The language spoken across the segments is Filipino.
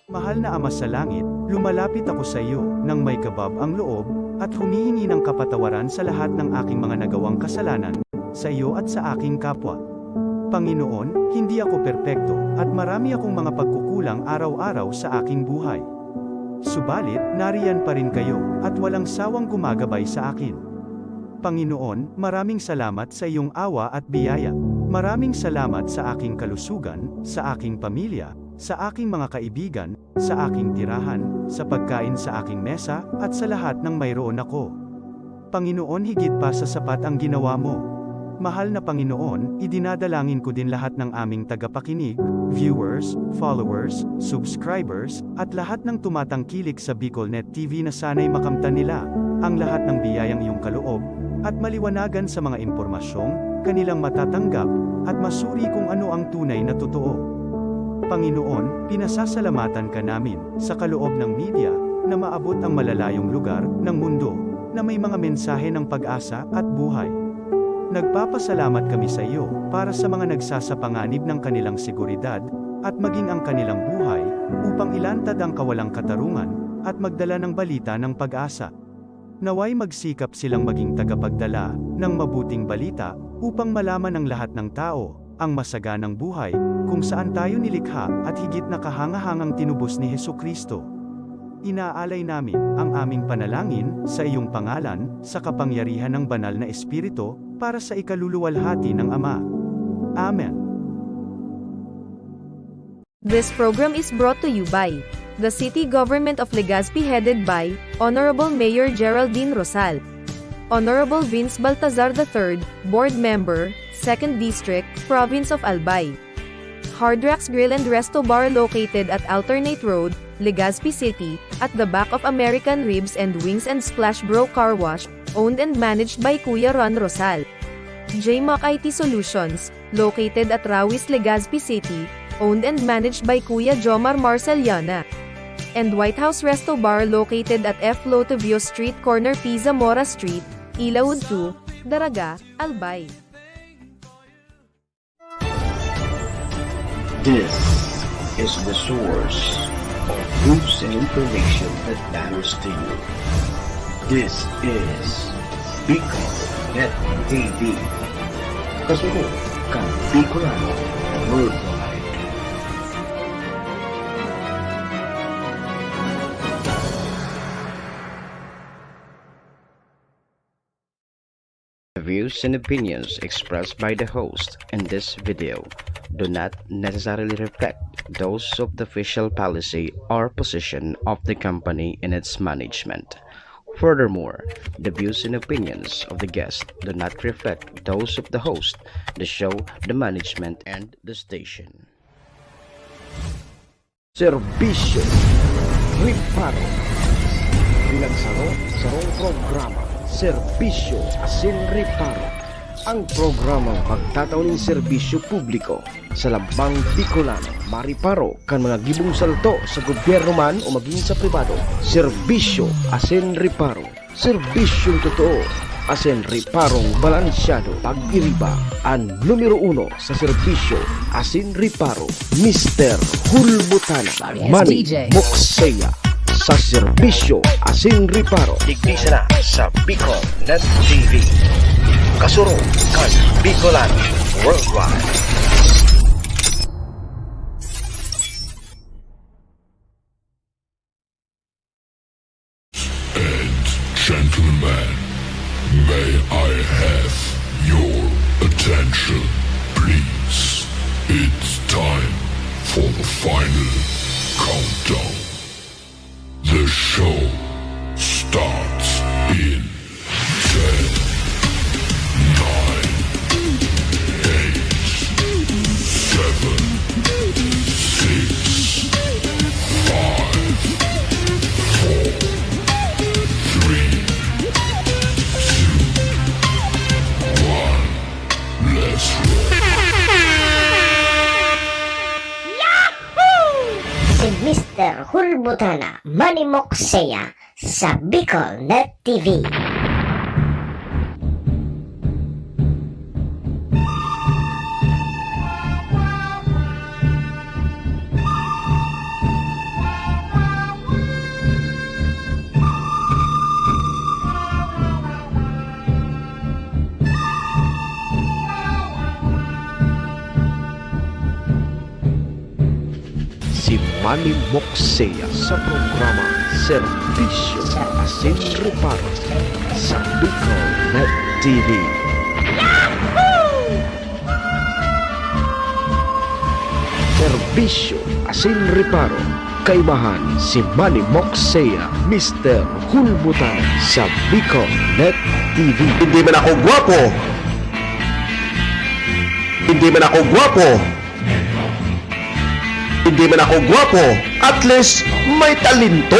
Mahal na Ama sa langit, lumalapit ako sa iyo, nang may kabab ang loob, at humihingi ng kapatawaran sa lahat ng aking mga nagawang kasalanan, sa iyo at sa aking kapwa. Panginoon, hindi ako perpekto, at marami akong mga pagkukulang araw-araw sa aking buhay. Subalit, nariyan pa rin kayo, at walang sawang gumagabay sa akin. Panginoon, maraming salamat sa iyong awa at biyaya. Maraming salamat sa aking kalusugan, sa aking pamilya, sa aking mga kaibigan, sa aking tirahan, sa pagkain sa aking mesa, at sa lahat ng mayroon ako. Panginoon, higit pa sa sapat ang ginawa mo. Mahal na Panginoon, idinadalangin ko din lahat ng aming tagapakinig, viewers, followers, subscribers, at lahat ng tumatangkilik sa BicolNet TV na sana'y makamtan nila ang lahat ng biyayang iyong kaloob, at maliwanagan sa mga impormasyong kanilang matatanggap, at masuri kung ano ang tunay na totoo. Panginoon, pinasasalamatan ka namin sa kaloob ng media na maabot ang malalayong lugar ng mundo na may mga mensahe ng pag-asa at buhay. Nagpapasalamat kami sa iyo para sa mga nagsasapanganib ng kanilang seguridad at maging ang kanilang buhay upang ilantad ang kawalang katarungan at magdala ng balita ng pag-asa. Naway magsikap silang maging tagapagdala ng mabuting balita upang malaman ng lahat ng tao ang masaganang buhay kung saan tayo nilikha at higit na kahangahangang tinubos ni Hesukristo. Inaalay namin ang aming panalangin sa iyong pangalan sa kapangyarihan ng banal na Espiritu para sa ikaluluwalhati ng Ama. Amen. This program is brought to you by the City Government of Legazpi headed by Honorable Mayor Geraldine Rosal, Honorable Vince Baltazar III, Board Member, 2nd District, Province of Albay. Hard Rocks Grill and Resto Bar located at Alternate Road, Legazpi City, at the back of American Ribs and Wings and Splash Bro Car Wash, owned and managed by Kuya Ron Rosal. JMAC IT Solutions, located at Rawis, Legazpi City, owned and managed by Kuya Jomar Marceliana. And White House Resto Bar located at F. Lotovio Street Corner Pisa Mora Street, Ilaud 2, Daraga, Albay. This is the source of news and information that matters to you. This is BicolNet TV. Kasunod kang Bicolano Worldwide. The views and opinions expressed by the host in this video do not necessarily reflect those of the official policy or position of the company and its management. Furthermore, the views and opinions of the guest do not reflect those of the host, the show, the management, and the station. Serbisyo Riparo Pinagsaro sarong programa Serbisyo Asin Riparo, ang programang pagtataon ng serbisyo publiko sa Lambang Bicolano, Mariparo kan mga gibong salto sa gobyerno man o maging sa pribado. Serbisyo Asin Riparo, serbisyong totoo, Asin Riparong balansyado. Pag-iriba ang numero 1 sa serbisyo Asin Riparo, Mr. Hulbutana Manny Moxeya sa serbisyo Asin Riparo. Digdisa na sa BicolNet TV. Kasuro kan Bicolano Worldwide. And gentlemen, may I have your attention, please? It's time for the final countdown. The show starts in 10, 9, 8, 7, 6, 5, 4, 3, 2, 1. Let's roll. Si Mr. Hulbutana Manny Moxeya sa BicolNet TV. Manny Moxea sa programa Serbisyo Asin Reparo sa Bicol Net TV. Serbisyo Asin Reparo, kaibahan si Manny Moxea, Mr. Hulbutan sa Bicol Net TV. Hindi man ako gwapo. Hindi man ako gwapo. Hindi man ako gwapo. At least may talento.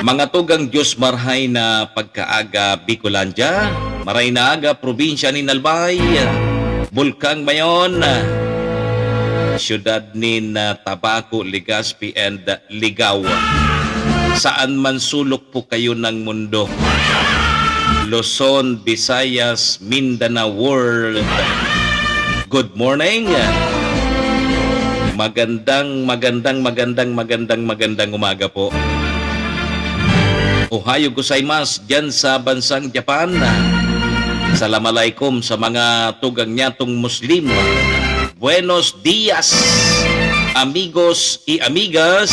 Mga tugang Diyos marhay na pagkaaga Bicolandia, maray na aga probinsya ni Nalbay, Bulkang Mayon, siyudad ni Tabaco, Legazpi and Ligao. Saan man sulok po kayo ng mundo, Luzon, Visayas, Mindanao World, good morning. Magandang umaga po. Ohayo gozaimasu dyan sa bansang Japan. Assalamualaikum sa mga tugang nyatong Muslim. Buenos dias, amigos y amigas.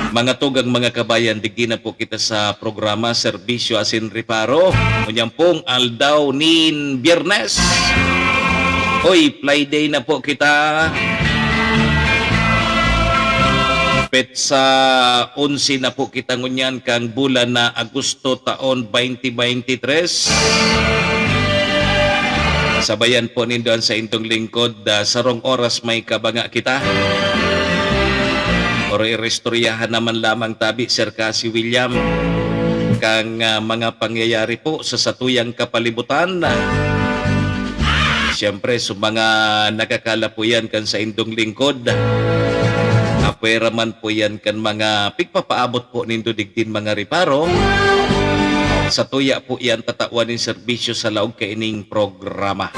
Mga tugang mga kabayan, digdi na po kita sa programa Serbisyo Asin Reparo. Kunyang pong aldaw nin Biyernes. Hoy, Friday na po kita. Petsa 11 na po kita ngunyan kang bulan na Agosto taon 2023. Sabayan po nindoan sa intong lingkod, sarong oras may kabanga kita. Oro irestoryahan naman lamang tabi Sir Cassie William kang mga pangyayari po sa satuyang kapalibutan. Siyempre, sa mga nakakala po yan kan sa intong lingkod. Apwera man po yan kan mga pigpapaabot po nindo digdin mga reparo. Sa tuya po yan tatawanin serbisyo sa laog kaining programa.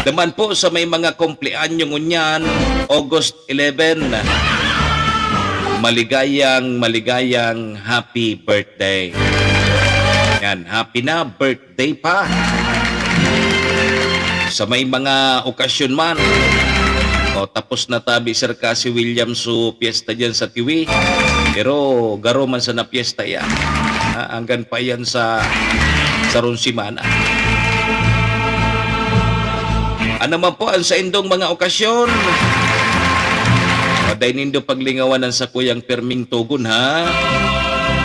Daman po sa may mga kumpleanyo ngunyan, August 11, maligayang happy birthday. Yan, happy na birthday pa. Sa may mga okasyon man, o tapos na tabi Sir Cassie Williams so piyesta dyan sa Tiwi. Pero garo man sa na piyesta yan. Hanggan pa yan sa Runsimana. Ano man po ang sa indong mga okasyon? Paday nindo paglingawan ng sa kuyang perming tugon ha.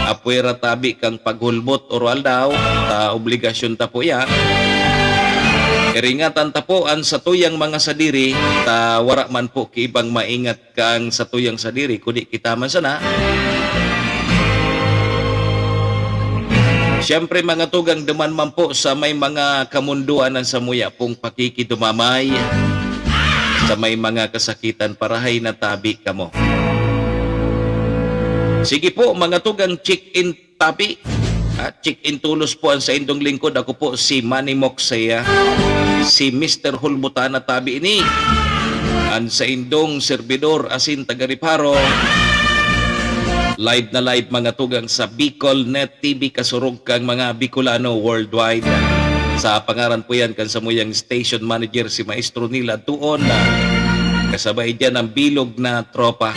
Apwera tabi kang paghulbot oral daw. Obligasyon ta po yan. Iringatan ta po ang sa tuyang mga sadiri, wara man po kiibang maingat kang sa tuyang sadiri, kundi kita man sana. Siyempre mga tugang duman man po sa may mga kamunduan ng samuya pong pakikidumamay, sa may mga kasakitan parahay na tabi kamo. Sige po mga tugang check-in tabi. Check-in tulos po ang sa indong lingkod. Ako po si Manny Moxea, si Mr. Hulbutana tabi ini. Ang sa indong servidor asin taga-reparo. Live na live mga tugang sa Bicol Net TV kasurog kang mga Bicolano worldwide. Sa pangaran po yan kan sa muyang station manager si Maestro Nila Tuon. Kasabay dyan ang bilog na tropa.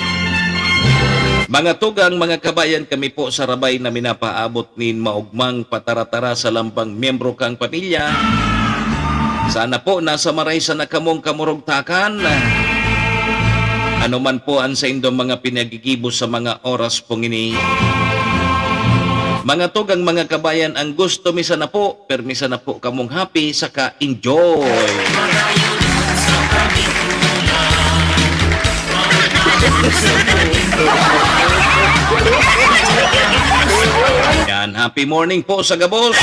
Mga tugang, mga kabayan, kami po sa rabay na minapaabot nin maugmang pataratara sa lambang miyembro kang pamilya. Sana po nasa maray sa nakamong kamurugtakan. Ano man po ang sa indong mga pinagigibo sa mga oras pong ini. Mga tugang, mga kabayan, ang gusto misa na po, permisa na po kamong happy, saka enjoy. Yan, happy morning po sa Gabos.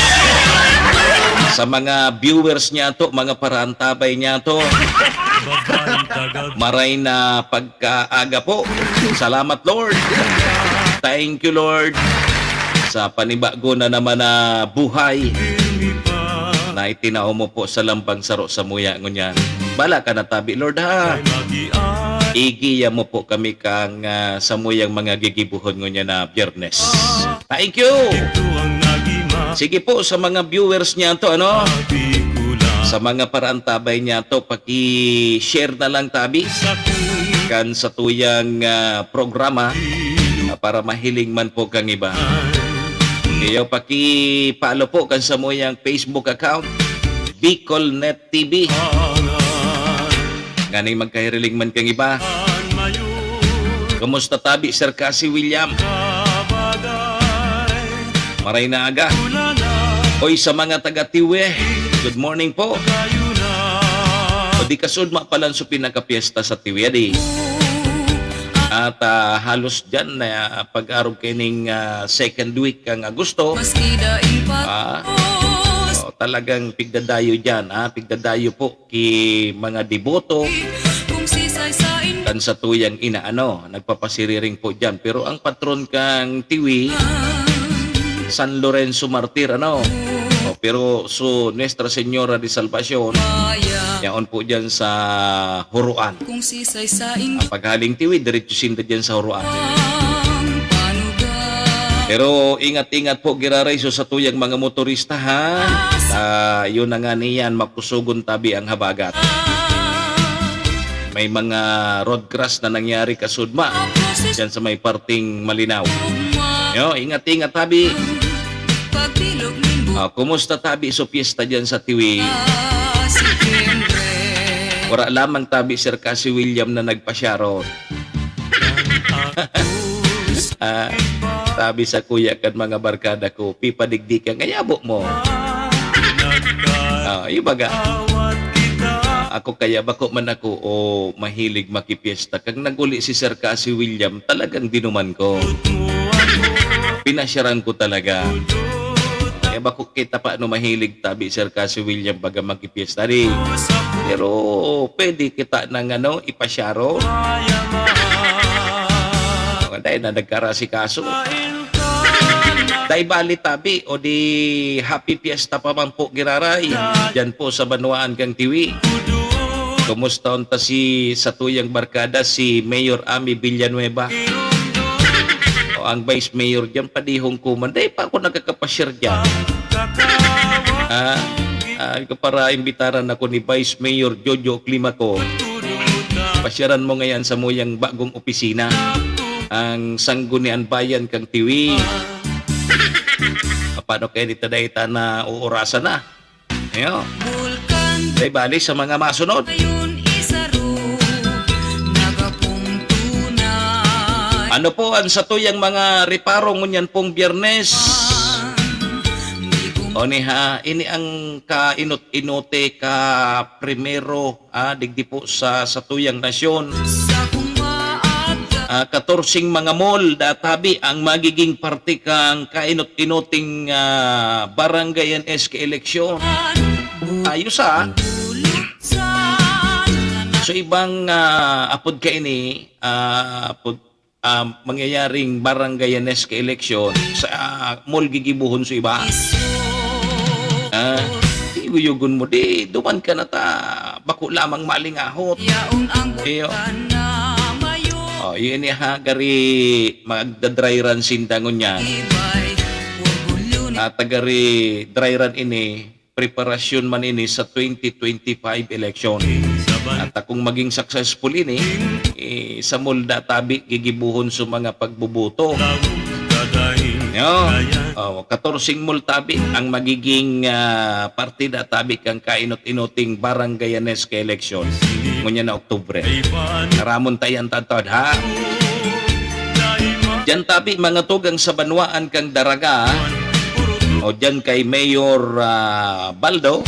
Sa mga viewers niya to, mga paraantabay niya to. Maray na pagkaaga po. Salamat Lord. Thank you Lord. Sa panibago na naman na buhay na itinao mo po sa lambang saro sa muya ngunyan. Bala ka na tabi Lord ha. igiya mo po kami kang samuyang mga gigibuhon ngo niya na Biyernes. Thank you! Sige po sa mga viewers niya to, ano? Sa mga paraan tabay niya to, paki-share na lang tabi kan sa tuyang programa para mahiling man po kang iba. Kaya paki-follow po kan sa muyang Facebook account, BicolNet TV. Ganay magkahiriling man kang iba. Kamusta tabi, Sir Cassie William? Maray na aga. Oy, sa mga taga-Tiwe, good morning po. O di kasudma palan sa pinakapiesta sa Tiwe, di. At halos dyan na pag-arog kining second week ng Agosto, talagang pigdadayo dyan. Pigdadayo po ki mga deboto kan sa tuyang inaano, nagpapasiriring po dyan. Pero ang patron kang Tiwi, San Lorenzo Martir, ano? Pero so Nuestra Señora de Salvacion, yaon po dyan sa Huruan. Paghaling Tiwi, diretso sinda dyan sa Huruan. Pero ingat-ingat po giraray so sa tuyang mga motorista, ha? Yun na nga niyan, mapusugon tabi ang habagat. May mga road crash na nangyari kasudma dyan sa may parting Malinaw. Yo, ingat-ingat tabi. Kumusta tabi so piyesta dyan sa Tiwi? Wala lamang tabi, Sir Cassie William, na nagpasyaron. Tabi sa kuya kan mga barkada ko, pipadigdi ka, ngayabo mo. Ibaga. Ako kaya bako man ako o mahilig makipiesta. Kag naguli si Sir Cassie William, talagang dinuman ko. Pinasyaran ko talaga. Kaya bako kita pa no mahilig tabi Sir Cassie William baga makipiesta rin. Pero pwede kita nang ipasyaro. Dahil na nagkarasikaso. Dahil bali tabi o di happy fiesta pa man po giraray. Diyan po sa Banuaan kang Tiwi. Kumusta unta si sa tuyang barkada si Mayor Ami Villanueva? O ang Vice Mayor diyan padihong kuman. Dahil pa ako nagkakapasyar diyan. Para imbitaran ako ni Vice Mayor Jojo Climaco. Pasyaran mo ngayon sa muyang bagong opisina. Ang Sanggunian Bayan kang Tiwi. Paano kayo dito dahil na uurasan na? Ayo. Dahil bali sa mga masunod. Ano po ang sa tuyang mga reparo ngunyan pong Biyernes? O niha, ini ang kainot-inote ka primero digdi po sa tuyang nasyon. 14 mga mall databi ang magiging parte kang kainot-inoting barangay NSK eleksyon. Ayos So ibang apod ka ini mangyayaring barangay NSK eleksyon sa mall gigibuhon so iba. Iguyugon mo di duman ka na ta bako lamang malingahot. Iyo. Yun gari magda-dry run sindangon niya. Tagari dry run ini, preparasyon man ini sa 2025 election. At kung maging successful ini, sa mulda tabi gigibuhon sa mga pagbubuto. 14 multabi ang magiging partida tabi kang kainot-inoting barangay NSK election ngunya na Oktubre. Karamon tayan tatod ha. Diyan tabi mga tugang sa Banuaan kang Daraga o diyan kay Mayor Baldo.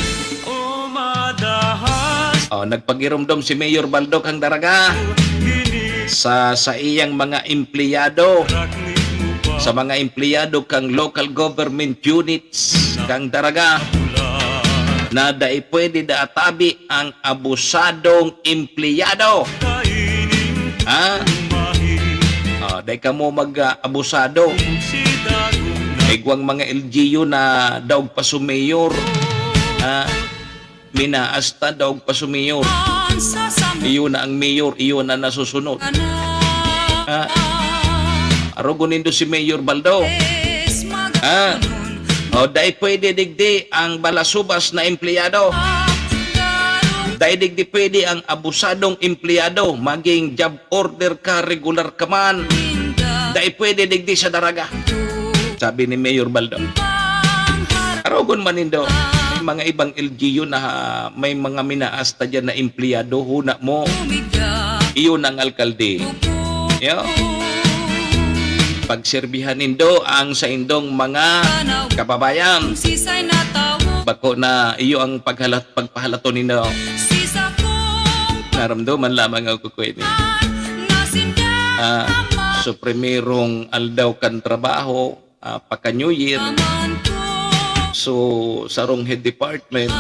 Nagpagirumdom si Mayor Baldo kang Daraga sa iyang mga empleyado. Sa mga empleyado kang local government units kang Daraga na dai pwede da atabi ang abusadong empleyado. Dai kamo mag-abusado. Igwang mga LGU na daog pa sumayor. Minaasta daog pa sumayor. Iyo na ang mayor, iyo na nasusunod. Arugunindo si Mayor Baldo. Dahil pwede digdi ang balasubas na empleyado. Dahil digdi pwede ang abusadong empleyado. Maging job order ka, regular ka man. Dahil pwede digdi sa daraga. Sabi ni Mayor Baldo. Arugon manindo. May mga ibang LGU na may mga minaasta dyan na empleyado. Huna mo. Iyon ang alkalde. Yo. Pagserbihan nindo ang sa indong mga kababayan. Bako na iyo ang pagpahalato nindo. Naramdaman lamang ako ko ini. So primerong aldaw kan trabaho, paka New Year. So sarong head department,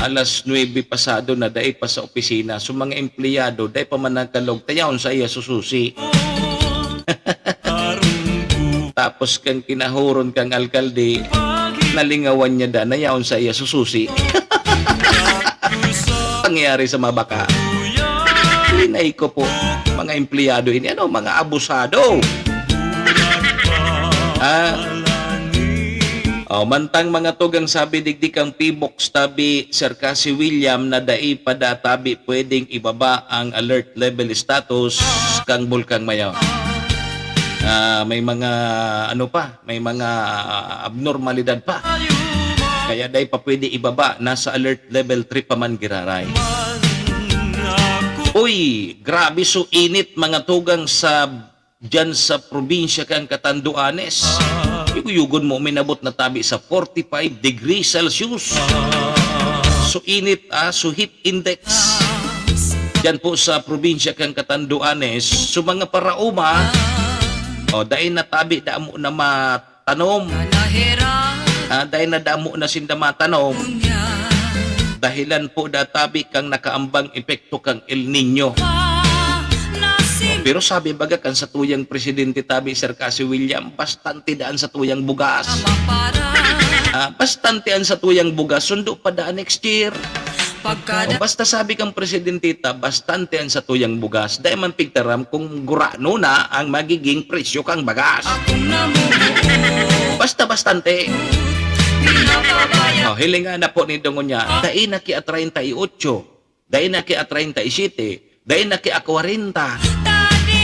alas 9 pasado na daay pa sa opisina. So mga empleyado, daay pa man nagkalog, tayaon sa iya sususi. Tapos kang kinahuron kang alkalde, nalingawan niya da, nayaon sa iya sususi. Pangyayari sa mabaka. Linay ko po, mga empleyado ini, mga abusado. Mantang mga tugang sabi digdi kang P-box tabi Sir Cassie William na dai pada tabi pwedeng ibaba ang alert level status kang Bulkang Mayaw. May mga may mga abnormalidad pa. Kaya dai pa pwede ibaba, nasa alert level 3 pa man giraray. Uy, grabe so init mga tugang dyan sa probinsya kang Catanduanes. Yugon mo, minabot na tabi sa 45 degrees Celsius. So init, so heat index. Dyan po sa probinsya kang Catanduanes. So mga parauma, dahil natabi, damo na matanom. Dahil na damo na sinda matanom. Dahilan po databi kang nakaambang epekto kang El Nino. Pero sabi baga kan sa tuyang presidente tabi Sir Cassie William, bastante daan sa tuyang bugas. Bastante daan sa tuyang bugas, sundo pa daan next year. Basta sabi kang presidente ta, bastante daan sa tuyang bugas. Dahil man pigtaram kung gurano na ang magiging presyo kang bagas. Basta bastante. Hilingan na po ni Dongon niya, dahil na ki a 38, dahil na ki a 37, dahil na ki a 40.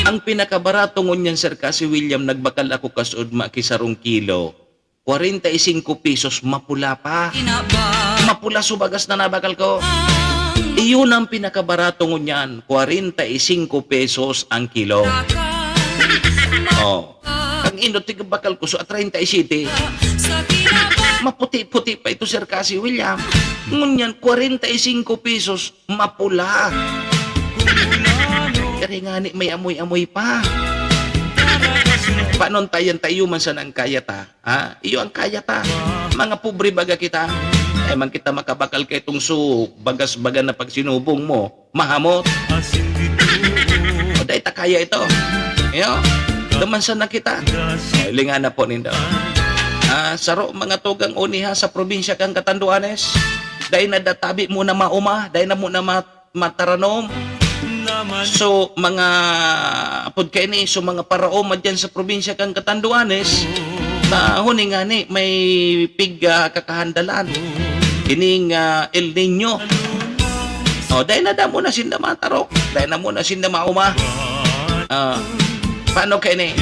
Ang pinakabarato ngunyan Sir Cassie William, nagbakal ako kasud makisarong kilo. 45 pesos, mapula pa. Mapula subagas na nabakal ko. Iyon ang pinakabarato ngunyan, 45 pesos ang kilo. Ang indot bakal ko so 37. Maputi-puti pa ito Sir Cassie William. Ngunyan 45 pesos, mapula. Kaya nga ni may amoy-amoy pa. Paano tayo man sa nang kaya ta? Iyo ang kaya ta. Mga pobre baga kita. Man kita makabakal kay itong bagas-baga na pag sinubong mo. Mahamot. Dahil ta kaya ito. Iyo. Daman sa na kita. Lingan na po nindo. Saro mga tugang uniha sa probinsya kang Catanduanes. Dahil na databi mo na mauma. Dahil na mo na mataranom. So mga podkaini, so mga paraoma dyan sa probinsya kang Catanduanes na huningani may kakahandalan kining El Nino. Dahil na mo na sinda matarok, dahil na mo na sinda mauma. Paano kaini?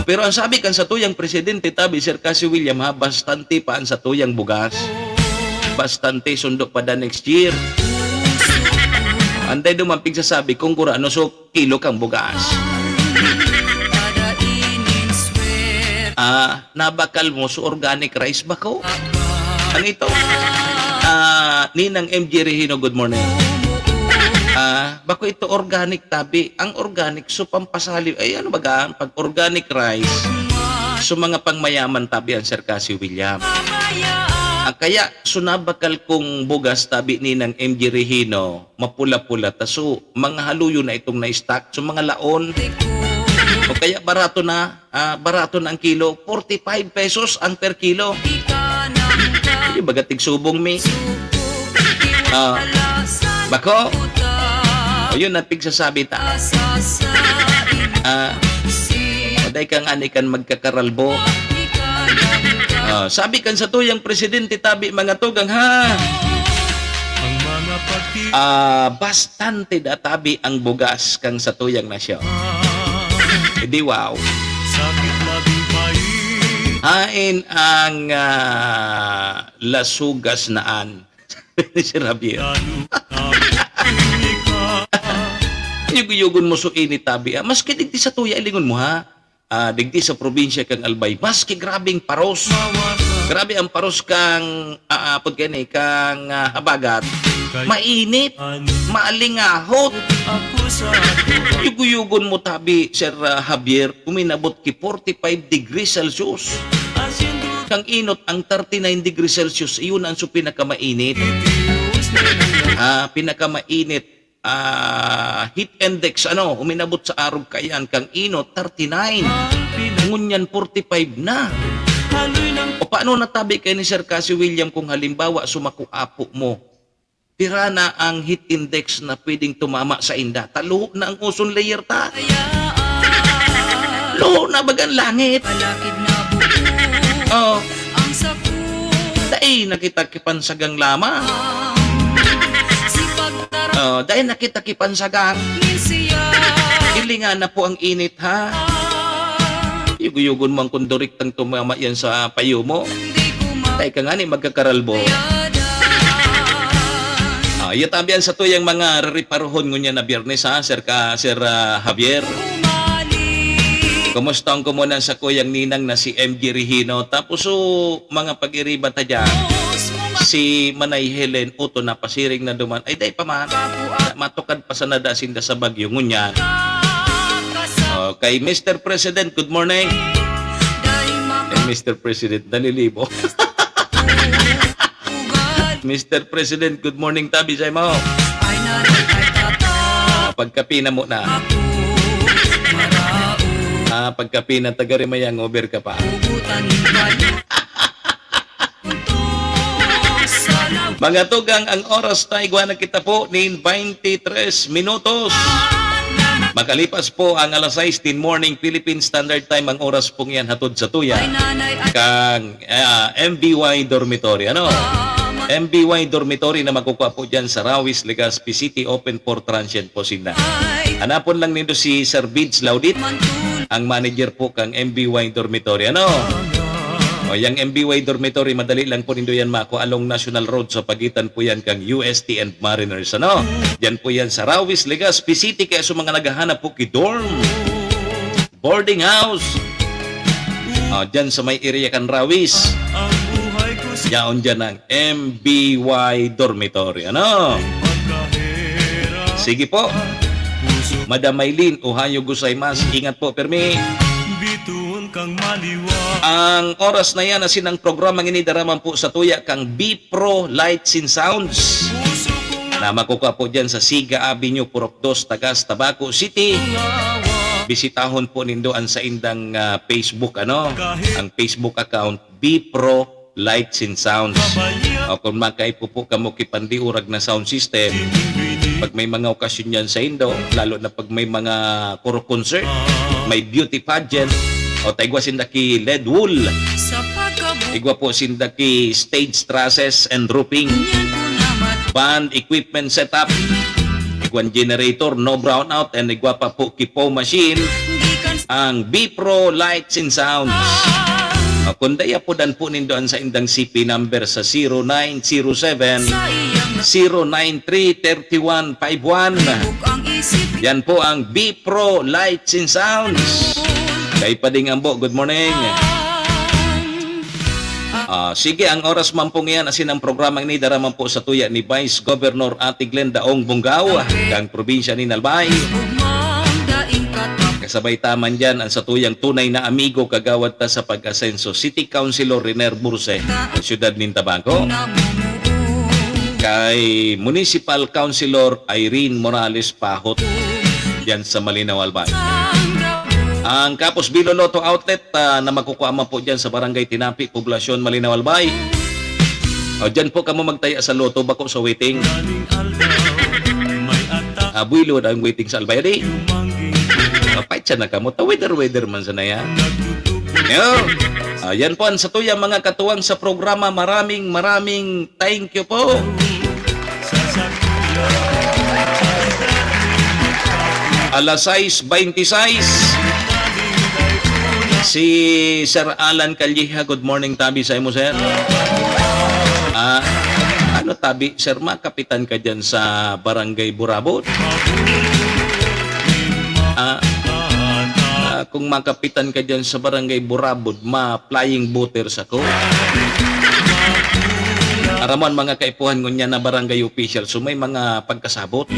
Pero ang sabi kan sa tuyang presidente tabi Sir Cassie William, bastante pa ang sa tuyang bugas. Bastante sundo pa da next year. Anday dumampig sasabi kung kurano so kilo kang bugas. Nabakal mo so organic rice ba ko? Ano ito? Ninang MJ Regino, good morning. Bako ito organic tabi. Ang organic so pampasali. Ay ano baga? Pag organic rice so mga pangmayaman tabi ang Sir Cassie William. Kaya sunabakal kong bugas tabi ni ng MJ Regino, mapula-pula taso mga haluyo na itong na-stock, so mga laon. O kaya barato na ang kilo, 45 pesos ang per kilo. Hindi bagatig subong mi. Bako? O yun ang pigsasabi ta. Oday kang anikan magkakaralbo. Sabi kan sa tuyang presidente tabi mga tugang ha. Bastante databi ang bugas kang sa tuyang nasyon. Edi wow. Hain ang lasugas naan. Si Javier. Yugon mo so init tabi. Maski digdi sa tuya ilingon mo ha. Digdi sa probinsya kang Albay. Maski grabing paros. Grabe ang paros kang kang habagat. Mainit, maalingahot. Yugon mo tabi, Sir Javier, uminabot ki 45 degrees Celsius. Kang inot ang 39 degrees Celsius, iyon ang so pinakamainit. Pinakamainit heat index uminabot sa araw kayan kang inot 39. Ngunyan 45 na. O paano natabi kay ni Sir Cassie William kung halimbawa sumakuapo mo? Tira na ang heat index na pwedeng tumama sa inda. Talo na ang ozone layer ta. Lo na bagang langit. Oh. Dahil nakita kipansagang lama. Dahil nakita kipansagang. Ilingan na po ang init ha. Yugo-yugon mo ang kundurik tang tumama yan sa payo mo. Dahil ka nga ni magkakaralbo. Yatabian sa tuyang mga riparohon ngunya na biyernes ha, Sir Javier. Kumusta ko muna sa kuyang ninang na si MG Regino. Tapos mga pag-iriba ta dyan, si Manay Helen Uto na pasiring na duman. Ay day pa man, matukad pa sa nadasinda sa bagyo ngunya. Kay Mr. President, good morning. Kay Mr. President, nalilibo. Mr. President, good morning tabi sa mo. Pagkapi na mo na. Pagkapi na tagarimayang over ka pa. Mga tugang, ang oras tayo na kita po ni 23 minutos. Makalipas po ang alas 6 din morning Philippine Standard Time, ang oras pong yan hatod sa tuya. Kang MBY Dormitory. MBY Dormitory na makukuha po dyan sa Rawis, Legazpi City, open for transient po sila. Hanapon lang nito si Sir Bids Laudit, ang manager po kang MBY Dormitory. Yung MBY Dormitory, madali lang po nindo yan mako along National Road sa pagitan po yan kang UST and Mariners. Yan po yan sa Rawis, Legazpi City, kaya sa mga naghahanap po ki-dorm, boarding house, dyan sa may area kan Rawis. Yaon dyan ang MBY Dormitory. Sige po. Madam Maylin, ohayo gozaimasu. Ingat po, permi. Ang oras na yan, asin ang programang inidaraman po sa tuya kang B-Pro Lights and Sounds. Na makukuha po dyan sa Siga Avenue, Purok 2, Tagas, Tabaco City. Bisitahon po nindoan sa indang Facebook, ang Facebook account, B-Pro Lights and Sounds. Kung makaipo po kamo kipandiurag na sound system, pag may mga okasyon yan sa Indo, lalo na pag may mga koro concert, may beauty pageant, o taigwa sindaki LED wool, igwa po sindaki stage trusses and roofing, band equipment setup, igwan generator, no brownout, and igwa pa po kipo machine, ang B-Pro Lights and Sounds. Kundaya po dan po nindoan sa indang CP number sa 0907-093-3151. Yan po ang B-Pro Lights and Sounds. Kay Pading Ambo, good morning. Sige, ang oras man po ngayon, asin ang programang ni daraman po sa tuya ni Vice Governor Ate Glenda Ong Bungaw, kang probinsya ni Nalbay. Kasabay taman dyan ang sa tuyang tunay na amigo kagawad ta sa pag-asenso, City Councilor Riner Burse, siyudad ng Tabaco. Kay Municipal Councilor Irene Morales Pahot, dyan sa Malinaw, Albay. Ang Kapos Bilo Lotto Outlet na makukuha po dyan sa Barangay Tinapi, Poblasyon, Malinaw, Albay. Dyan po kamo magtaya sa loto, bako sa waiting. Builo ang waiting sa Albayadi. Kapait siya na kamot. Weather man sa na yan. Yo. Yan po ang satuyang mga katuwang sa programa. Maraming thank you po. Alas 6:26. Si Sir Alan Calleja, good morning tabi sa imo, sir. Ano tabi, sir, kapitan ka dyan sa Barangay Burabot? Kung makapitan ka dyan sa Barangay Burabot, ma-flying boaters ako. Aramon mga kaipuhan ngunya na barangay official, so may mga pagkasabot,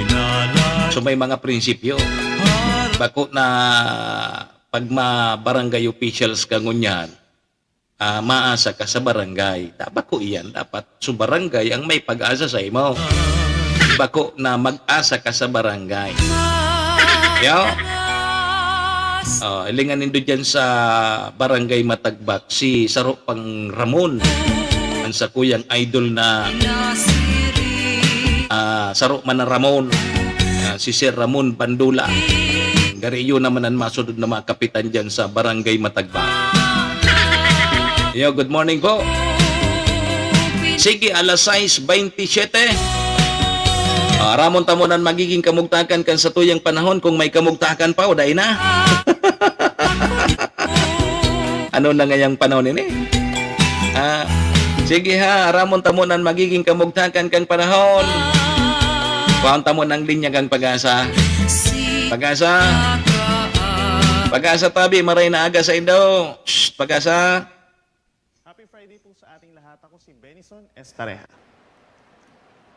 so may mga prinsipyo. Bako na pag barangay officials ka ngunyan, maasa ka sa barangay. Bako iyan, dapat sa barangay ang may pag-asa sa imo. Bako na mag-asa ka sa barangay. Yo. Ilingan nindo dyan sa Barangay Matagbak, si Saro Pang Ramon, ang sa kuyang idol na Saro Man Ramon, si Sir Ramon Bandula. Gariyo naman ang masunod na mga kapitan dyan sa Barangay Matagbak. Yo, good morning po. Sige, alas 6:27. Ramon tamunan magiging kamugtakan kan sa tuyang panahon kung may kamugtakan pa o dahil na. Ano na ngayang panahon ini? Sige ha, Ramon tamunan magiging kamugtakan kang panahon. Kuhaan tamon ang linya kang pag-asa. Pag-asa tabi, maray na aga sa Indo. Shh, Pag-asa. Happy Friday po sa ating lahat. Ako si Benison Estareja.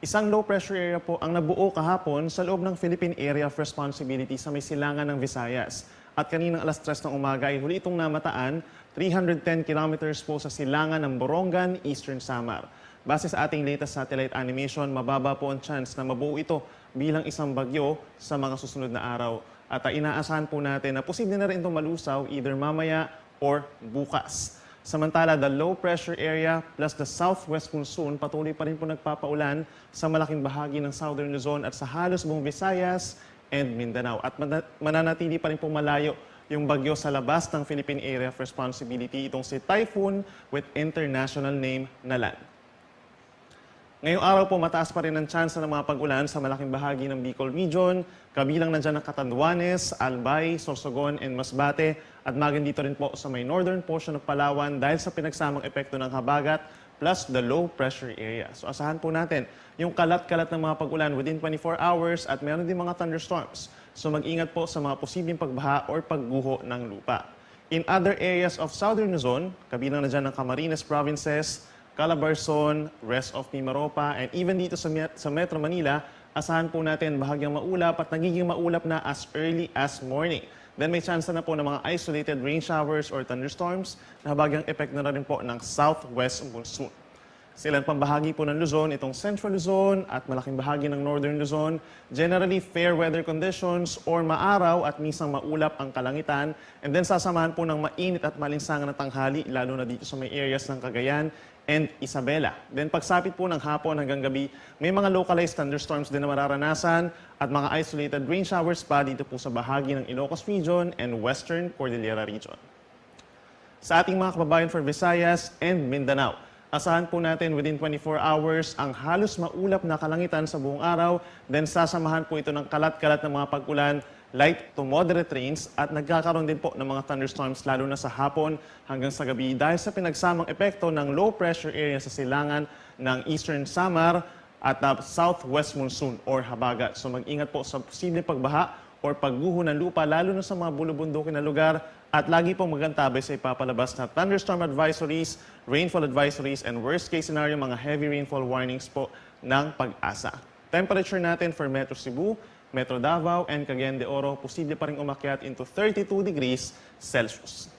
Isang low pressure area po ang nabuo kahapon sa loob ng Philippine Area of Responsibility sa may silangan ng Visayas. At kaninang alas 3 ng umaga ay huli itong namataan 310 kilometers po sa silangan ng Borongan, Eastern Samar. Base sa ating latest satellite animation, mababa po ang chance na mabuo ito bilang isang bagyo sa mga susunod na araw. At inaasahan po natin na posible na rin itong malusaw either mamaya or bukas. Samantala, the low pressure area plus the southwest monsoon patuloy pa rin po nagpapaulan sa malaking bahagi ng southern Luzon at sa halos buong Visayas and Mindanao. At mananatili pa rin po malayo yung bagyo sa labas ng Philippine Area of Responsibility, itong si Typhoon with international name Nalan. Ngayong araw po, mataas pa rin ang chance ng mga pag-ulan sa malaking bahagi ng Bicol Region. Kabilang nandyan ang Catanduanes, Albay, Sorsogon, and Masbate. At maging dito rin po sa may northern portion ng Palawan dahil sa pinagsamang epekto ng habagat plus the low pressure area. So asahan po natin yung kalat-kalat ng mga pag-ulan within 24 hours at meron din mga thunderstorms. So mag-ingat po sa mga posibleng pagbaha or pagguho ng lupa. In other areas of southern Luzon, kabilang nandyan ang Camarines Provinces, Calabarzon, rest of Mimaropa, and even dito sa Metro Manila, asahan po natin bahagyang maulap at nagiging maulap na as early as morning. Then may chance na po ng mga isolated rain showers or thunderstorms na bahagyang epekto na rin po ng southwest monsoon. Sa ilan pang bahagi po ng Luzon, itong Central Luzon at malaking bahagi ng Northern Luzon, generally fair weather conditions or maaraw at minsan maulap ang kalangitan. And then sasamahan po ng mainit at malinsangan na tanghali, lalo na dito sa may areas ng Cagayan and Isabela. Then pagsapit po ng hapon hanggang gabi, may mga localized thunderstorms din na mararanasan at mga isolated rain showers pa dito po sa bahagi ng Ilocos Region and Western Cordillera Region. Sa ating mga kababayan for Visayas and Mindanao, asahan po natin within 24 hours ang halos maulap na kalangitan sa buong araw. Then sasamahan po ito ng kalat-kalat ng mga pag-ulan, light to moderate rains at nagkakaroon din po ng mga thunderstorms lalo na sa hapon hanggang sa gabi dahil sa pinagsamang epekto ng low pressure area sa silangan ng Eastern Samar at southwest monsoon or habagat. So mag-ingat po sa posibleng pagbaha or pagguho ng lupa lalo na sa mga bulubundukin na lugar at lagi pong magantabay sa ipapalabas na thunderstorm advisories, rainfall advisories, and worst case scenario mga heavy rainfall warnings po ng Pag-asa. Temperature natin for Metro Cebu, Metro Davao, and Cagayan de Oro, posible pa rin umakyat into 32 degrees Celsius.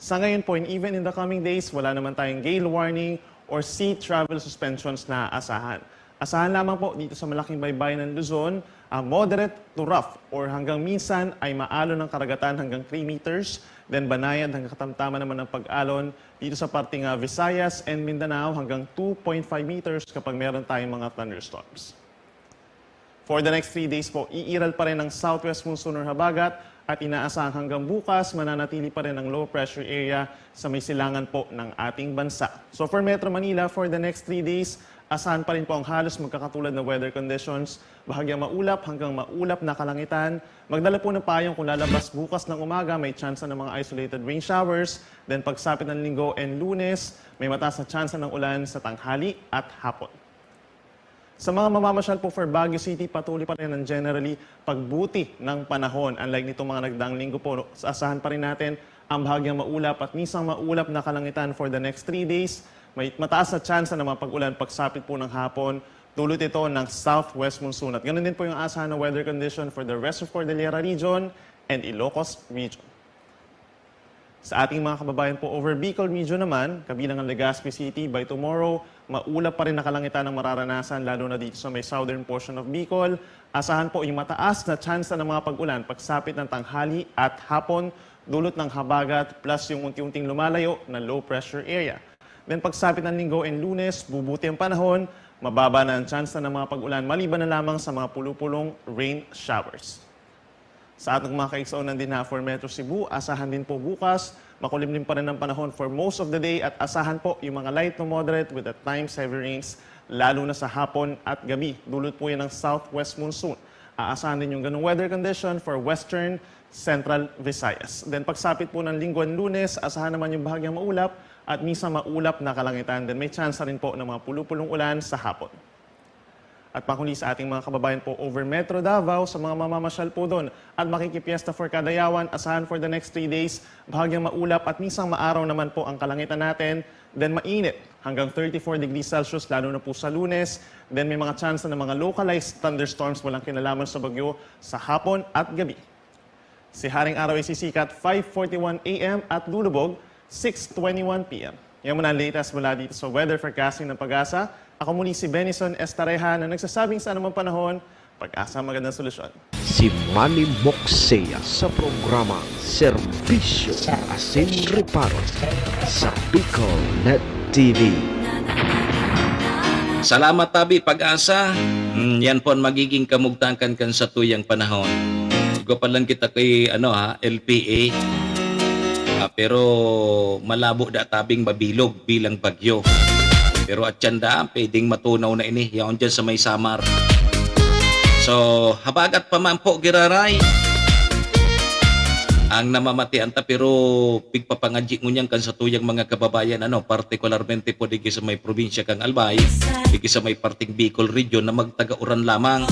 Sa ngayon po, and even in the coming days, wala naman tayong gale warning or sea travel suspensions na asahan. Asahan lamang po dito sa malaking baybayin ng Luzon, moderate to rough or hanggang minsan ay maalon ng karagatan hanggang 3 meters, then banayad hanggang katamtaman naman ng pag-alon dito sa parting Visayas and Mindanao hanggang 2.5 meters kapag meron tayong mga thunderstorms. For the next 3 days po, iiral pa rin ang southwest monsoon or habagat at inaasahang hanggang bukas mananatili pa rin ang low pressure area sa may silangan po ng ating bansa. So for Metro Manila, for the next 3 days, asahan pa rin po ang halos magkakatulad na weather conditions, bahagyang maulap hanggang maulap na kalangitan. Magdala po ng payong kung lalabas bukas ng umaga, may chance ng mga isolated rain showers. Then pagsapit ng Linggo and Lunes, may mataas na chance ng ulan sa tanghali at hapon. Sa mga mamamasyal po for Baguio City, patuloy pa rin ang generally pagbuti ng panahon. Unlike nitong mga nagdaang linggo po, asahan pa rin natin ang bahagyang maulap at minsan maulap na kalangitan for the next 3 days. May mataas na chance na mga pag-ulan pagsapit po ng hapon. Dulot ito ng southwest monsoon. At ganun din po yung asahan ng weather condition for the rest of Cordillera region and Ilocos region. Sa ating mga kababayan po over Bicol region naman, kabilang ang Legazpi City, by tomorrow, maulap pa rin na kalangitan ang mararanasan lalo na dito sa may southern portion of Bicol. Asahan po yung mataas na chance ng mga pag-ulan pagsapit ng tanghali at hapon, dulot ng habagat plus yung unti-unting lumalayo na low pressure area. Then pagsapit ng Linggo and Lunes, bubuti ang panahon, mababa na ang chance na ng mga pag-ulan maliban na lamang sa mga pulupulong rain showers. Sa ating mga kaigsuunan din na for Metro Cebu, asahan din po bukas, makulimlim pa rin ang panahon for most of the day at asahan po yung mga light to moderate with at times heavy rains, lalo na sa hapon at gabi. Dulot po yan ng southwest monsoon. Aasahan din yung ganung weather condition for western, central Visayas. Then pagsapit po ng Linggo at Lunes, asahan naman yung bahagyang maulap at minsan maulap na kalangitan. Then may chance rin po ng mga pulupulong ulan sa hapon. At pakuli sa ating mga kababayan po over Metro Davao sa mga mamamasyal po doon at makikipiesta for Kadayawan, asahan for the next 3 days, bahagyang maulap at minsan maaraw naman po ang kalangitan natin. Then mainit hanggang 34 degrees Celsius lalo na po sa Lunes. Then may mga chance na ng mga localized thunderstorms walang kinalaman sa bagyo sa hapon at gabi. Si Haring Araw ay sisikat 5:41 a.m. at lulubog 6:21 p.m. Yan muna ang latest mula dito sa weather forecasting ng Pag-asa. Ako muli si Benison Estareha na nagsasabing sa anumang panahon, Pag-asa magandang solusyon. Si Manny Moxea sa programa Serbisyo Asin Reparo sa Bicol Net TV. Salamat tabi Pag-asa. Yan po ang magiging kamugtakan kan sa tuyang panahon. Ikaw pa lang kita kay LPA. Pero malabo da tabing mabilog bilang bagyo. Pero at tiyanda, pwedeng matunaw na ini. Yaon dyan sa may Samar. So, habagat pa man po, giraray. Ang namamatian ta, pero pigpapangadji ngunyan kan sa tuyang mga kababayan, partikularmente po digi sa may probinsya kang Albay, digi sa may parting Bicol region na magtaga-uran lamang.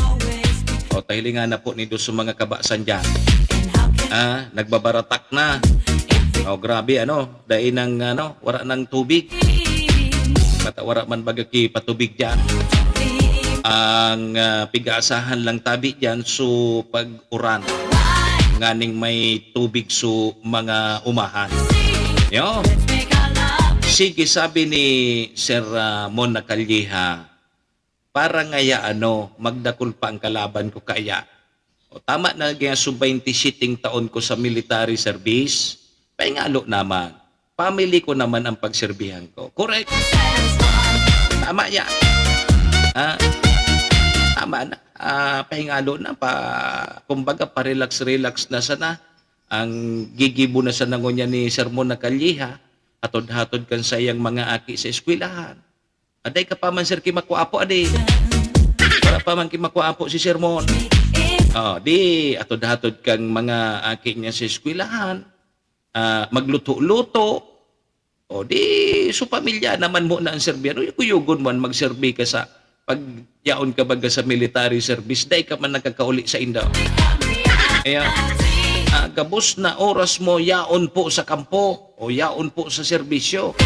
O, tahilingan na po nito sa mga kabasan dyan. Nagbabaratak na. O, grabe, dahil ng, wala ng tubig. Wala man bagaki patubig dyan. Ang pig-aasahan lang tabi dyan so pag-uran. Nganing may tubig so mga umahan. Yo. Sige, sabi ni Sir Mon Calleja, para ngaya magdakul pa ang kalaban ko kaya. O, tama na kaya so 27 taon ko sa military service. Paingalo naman. Family ko naman ang pagserbihan ko. Correct. Tama yan. Tama na. Pahingalo na pa. Kumbaga, pa-relax-relax na sana. Ang gigibo na sana niya ni Sir Mon Calleja. Hatod-hatod kan sayang mga aki sa eskwelahan. Aday ka pa man, Sir, kimakuapo, aday. Para pa man kimakuapo si Sir Mon. Di, hatod-hatod kang mga aki niya sa eskwelahan. Magluto-luto. O di, so pamilya naman mo na ang serbihan. O kuyugon mo magserbi ka sa pagyaon ka baga sa military service. Dahil ka man nakakauli sa indaw. Kaya, gabos na oras mo, yaon po sa kampo o yaon po sa serbisyo.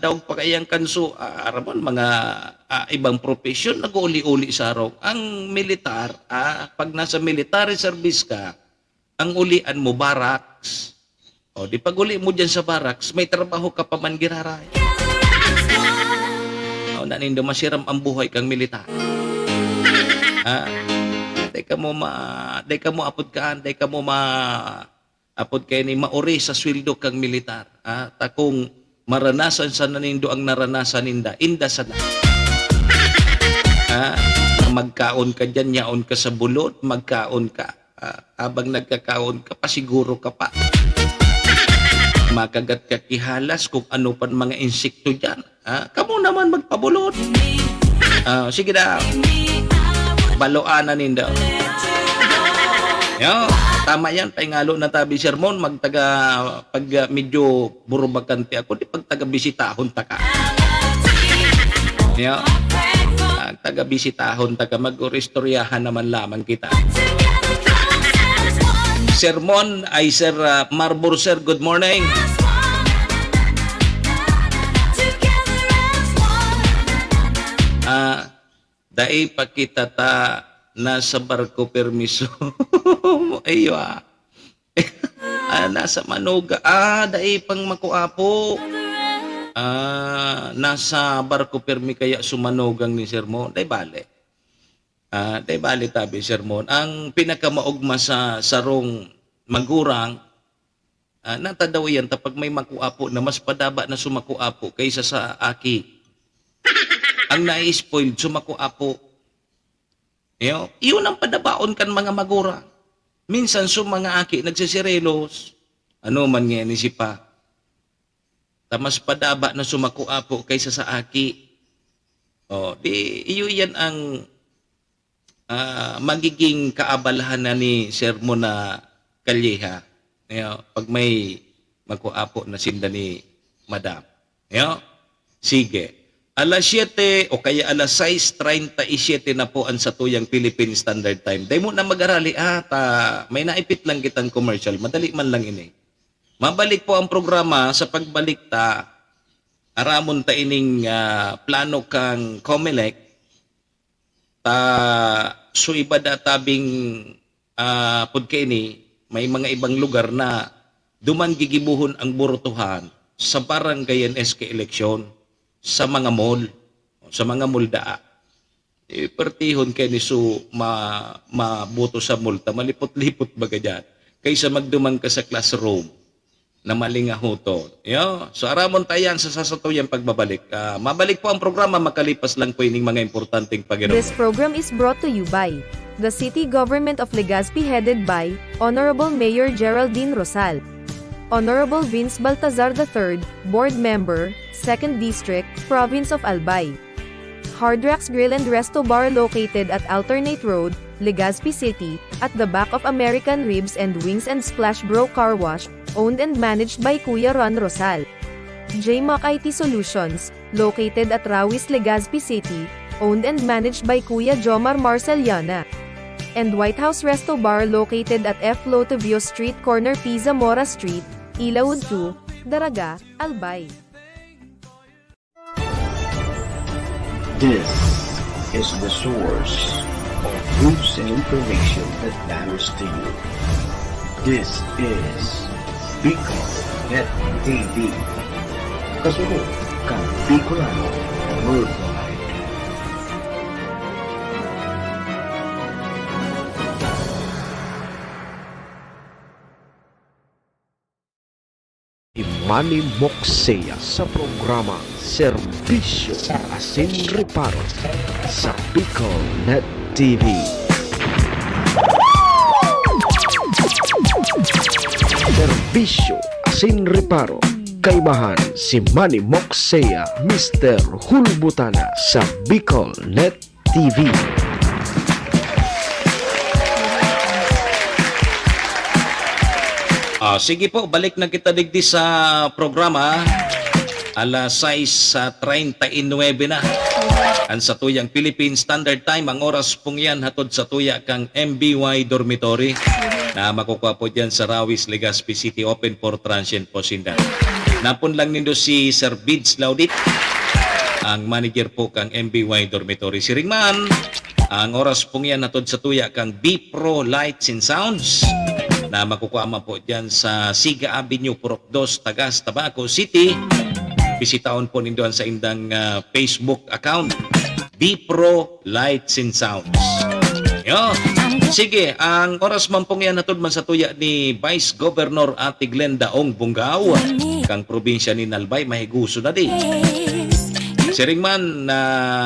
Daw pa kayang kanso, aramon, mga ibang profesyon, nag-uli-uli sa araw. Ang militar, pag nasa military service ka, ang ulian mo, barracks. O, di pag uli mo dyan sa barracks, may trabaho ka pa man giraray. O, nanindo masiram ang buhay kang militar. Day ka mo apod kay ni mauri sa sweldo kang militar. Takong maranasan sa nanindo ang naranasan inda sa na. magkaon ka dyan, yaon ka sa bulod, magkaon ka. Habang nagkakaon ka pa, siguro ka pa. Makagat ka kihalas kung ano pa mga insekto dyan. Kamu naman magpabulod. Sige daw. Baloanan nindaw. Yo, tama yan. Paingalo na tabi sermon. Pag medyo burubagante ako, di pag taga-bisitahon ta ka. Yo, taga-bisitahon ta ka. Mag-oristoryahan naman lamang kita. Sermon ay Sir Marbor, sir. Good morning. Dai pa kita ta nasa barko permiso. Ayo nasa Manuga. Dai pang makuapo. Nasa barko permi kaya sumanugang ni sermon. Dai bale. Dai bale tabi sermon. Ang pinakamaugma sa sarong magurang natadaw yan tapag may makuapo na mas padaba na sumakuapo kaysa sa aki. Ang nai-spoiled sumakuapo. Yun ang padabaon kan mga magurang. Minsan mga aki nagsisirelos. Ano man nga ni si pa. Mas padaba na sumakuapo kaysa sa aki. Iyo yan ang magiging kaabalahan na ni sermon na kalyeha. Pag may magkuapo na sinda ni madam. Sige. Alas 7 o kaya alas 6:37 na po ang satuyang Philippine Standard Time. Dahil mo na mag-arali, may naipit lang kitang commercial. Madali man lang ini. Mabalik po ang programa sa pagbalik ta. Aramon ta ining plano kang COMELEC. So iba da tabing pudkaini. May mga ibang lugar na duman gigibuhon ang burutuhan sa barangay SK eleksyon, sa mga mall, sa mga muldaa. Pertihon kay ni su mabuto sa multa, malipot-lipot baga dyan, kaysa magduman ka sa classroom na malingahuton. So aramon tayan sa sasatuyang pagbabalik. Mabalik po ang programa, makalipas lang po ining mga importanteng pagiraw. This program is brought to you by the City Government of Legazpi headed by Honorable Mayor Geraldine Rosal, Honorable Vince Baltazar III, Board Member, 2nd District, Province of Albay. Hard Rocks Grill and Resto Bar located at Alternate Road, Legazpi City, at the back of American Ribs and Wings and Splash Bro Car Wash, owned and managed by Kuya Ron Rosal. JMAC IT Solutions, located at Rawis, Legazpi City, owned and managed by Kuya Jomar Marceliana. And White House Resto Bar located at F. Lotavio Street Corner Pisa Mora Street, Ilaud 2, Daraga, Albay. This is the source of news and information that matters to you. This is Bicol Net TV. Kasunod kang Bicolano Worldwide. Manny Moxea sa programa Serbisyo Asin Reparo sa Bicol Net TV. Serbisyo Asin Reparo, kaibahan si Manny Moxea, Mr. Hulbutana sa Bicol Net TV. Sige po, balik na kita digdi sa programa. Alas 6:39 na. Ang satuyang Philippine Standard Time, ang oras pong yan hatod sa tuya kang MBY Dormitory na makukuha po dyan sa Rawis, Legazpi City, open for transient po sinda. Napon lang nindo si Sir Bids Laudit, ang manager po kang MBY Dormitory. Si Ringman, ang oras pong yan hatod sa tuya kang B-Pro Lights and Sounds na makukuha po dyan sa Siga Avenue, Purok 2, Tagas, Tabaco City. Bisitaon po nindoan sa indang Facebook account, B-Pro Lights and Sounds. Yo. Sige, ang oras man pong yan natod man sa tuya ni Vice Governor Ate Glenda Ong Bungaw, kang probinsya ni Nalbay, mahiguso na di. Siring man na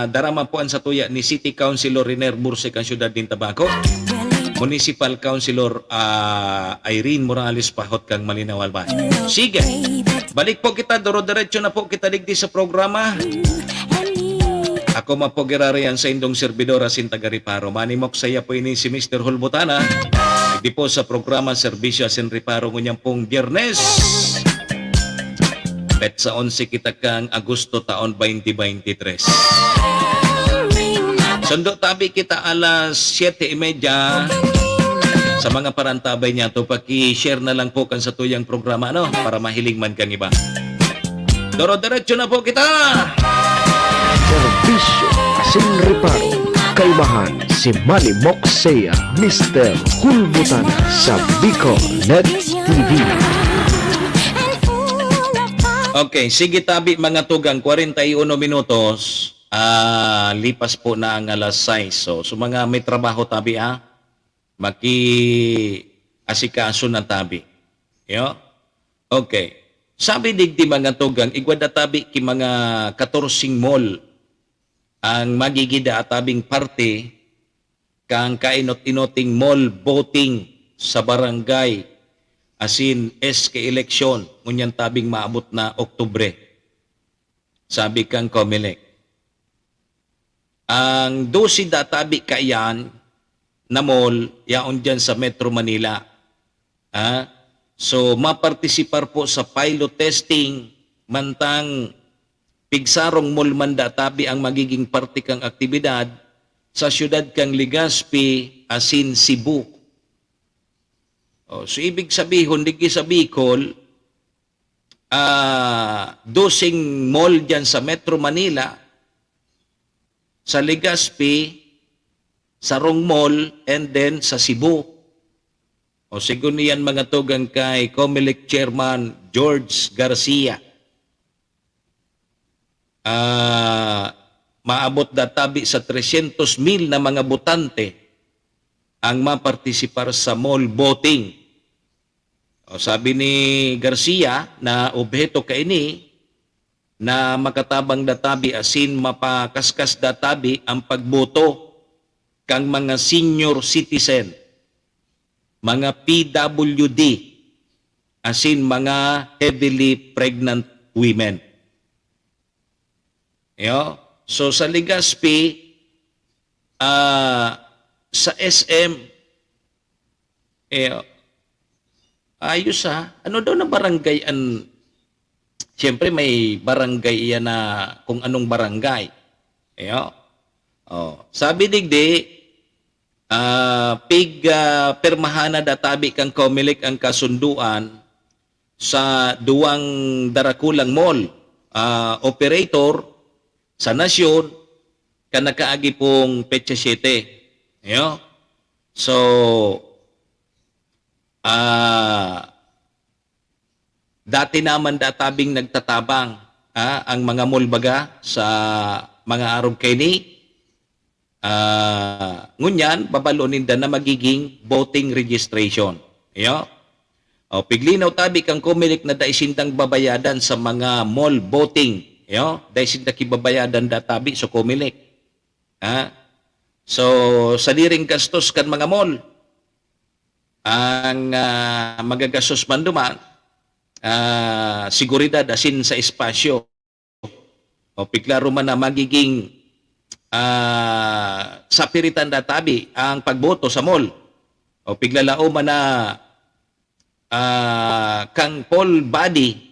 darama po ang sa tuya ni City Councilor Riner Bursek ang siyudad din Tabaco. Municipal Councilor Irene Morales Pahot kang Malinaw Alban. Sige, balik po kita, duro-diretso na po kita digdi sa programa. Ako mapogirarian sa indong servidora Sintagariparo. Manimok saya po ini si Mr. Hulbutana. Di po sa programa Servisyo Asin Riparo ngunyang pong Biyernes. Bet sa 11 kita kang Agosto taon 2023. Sundo tabi kita alas 7:30 sa mga parantabay niya to paki-share na lang po kan sa tuyang programa no para mahiling man kang iba. Doro-diretso na po kita. Serbisyo Asin Reparo. Kaibahan si Manny Moxea, Mr. Hulbutana sa Bicol Net TV. Okay, sige tabi mga tugang 41 minutos. Lipas po na ang alas 6. So mga may trabaho tabi maki-asikaso na tabi. Yo? Okay. Sabi digdi mga tugang, igwada tabi ki mga 14 mall ang magigida atabing parte kang kainot-inoting mall voting sa barangay asin SK election ngunyan tabing maabot na Oktubre. Sabi kang Comelec. Ang 12 databi kaiyan na mall yaon dyan sa Metro Manila. So, mapartisipar po sa pilot testing mantang pigsarong mall man databi ang magiging parte kang aktibidad sa syudad kang Legazpi asin Cebu. So, ibig sabihin, digi sa Bicol, 12 mall dyan sa Metro Manila, sa Legazpi, sa Rong Mall, and then sa Cebu. O sigun niyan mga tugang kay Comelec Chairman George Garcia. Maabot databi sa 300,000 na mga botante ang mapartisipar sa mall voting. O sabi ni Garcia na objeto kaini na makatabang databi asin mapakaskas databi ang pagboto kang mga senior citizen, mga PWD, asin mga heavily pregnant women. Yo? So sa Legazpi, sa SM, ayos ano daw na barangay siyempre may barangay yan na kung anong barangay. Sabi digdi, permahana databi kang Comelec ang kasunduan sa duwang darakulang mall operator sa nasyon kanakaagi pong petsa 7. So, dati naman databing nagtatabang ang mga mall baga sa mga arog kini. Ngunyan, babalonin na magiging voting registration. Piglinaw tabi kang Comelec na daisindang babayadan sa mga mall voting. Daisindang kibabayadan databi sa Comelec. So, sa diring gastos kan mga mall, ang magagastos man duman, seguridad asin sa espasyo. Piklaro man na magiging sapiritan databi ang pagboto sa mall. Piglalao man na kang poll body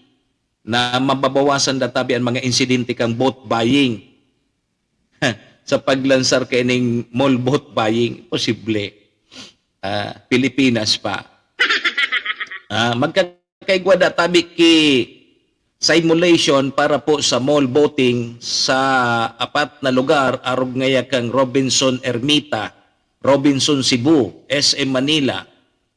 na mababawasan databi ang mga insidente kang vote buying. Sa paglansar kaining mall vote buying, posible. Pilipinas pa. Magkakaigwa databi ki simulation para po sa mall voting sa apat na lugar arog ngaya kang Robinson Ermita, Robinson Cebu, SM Manila,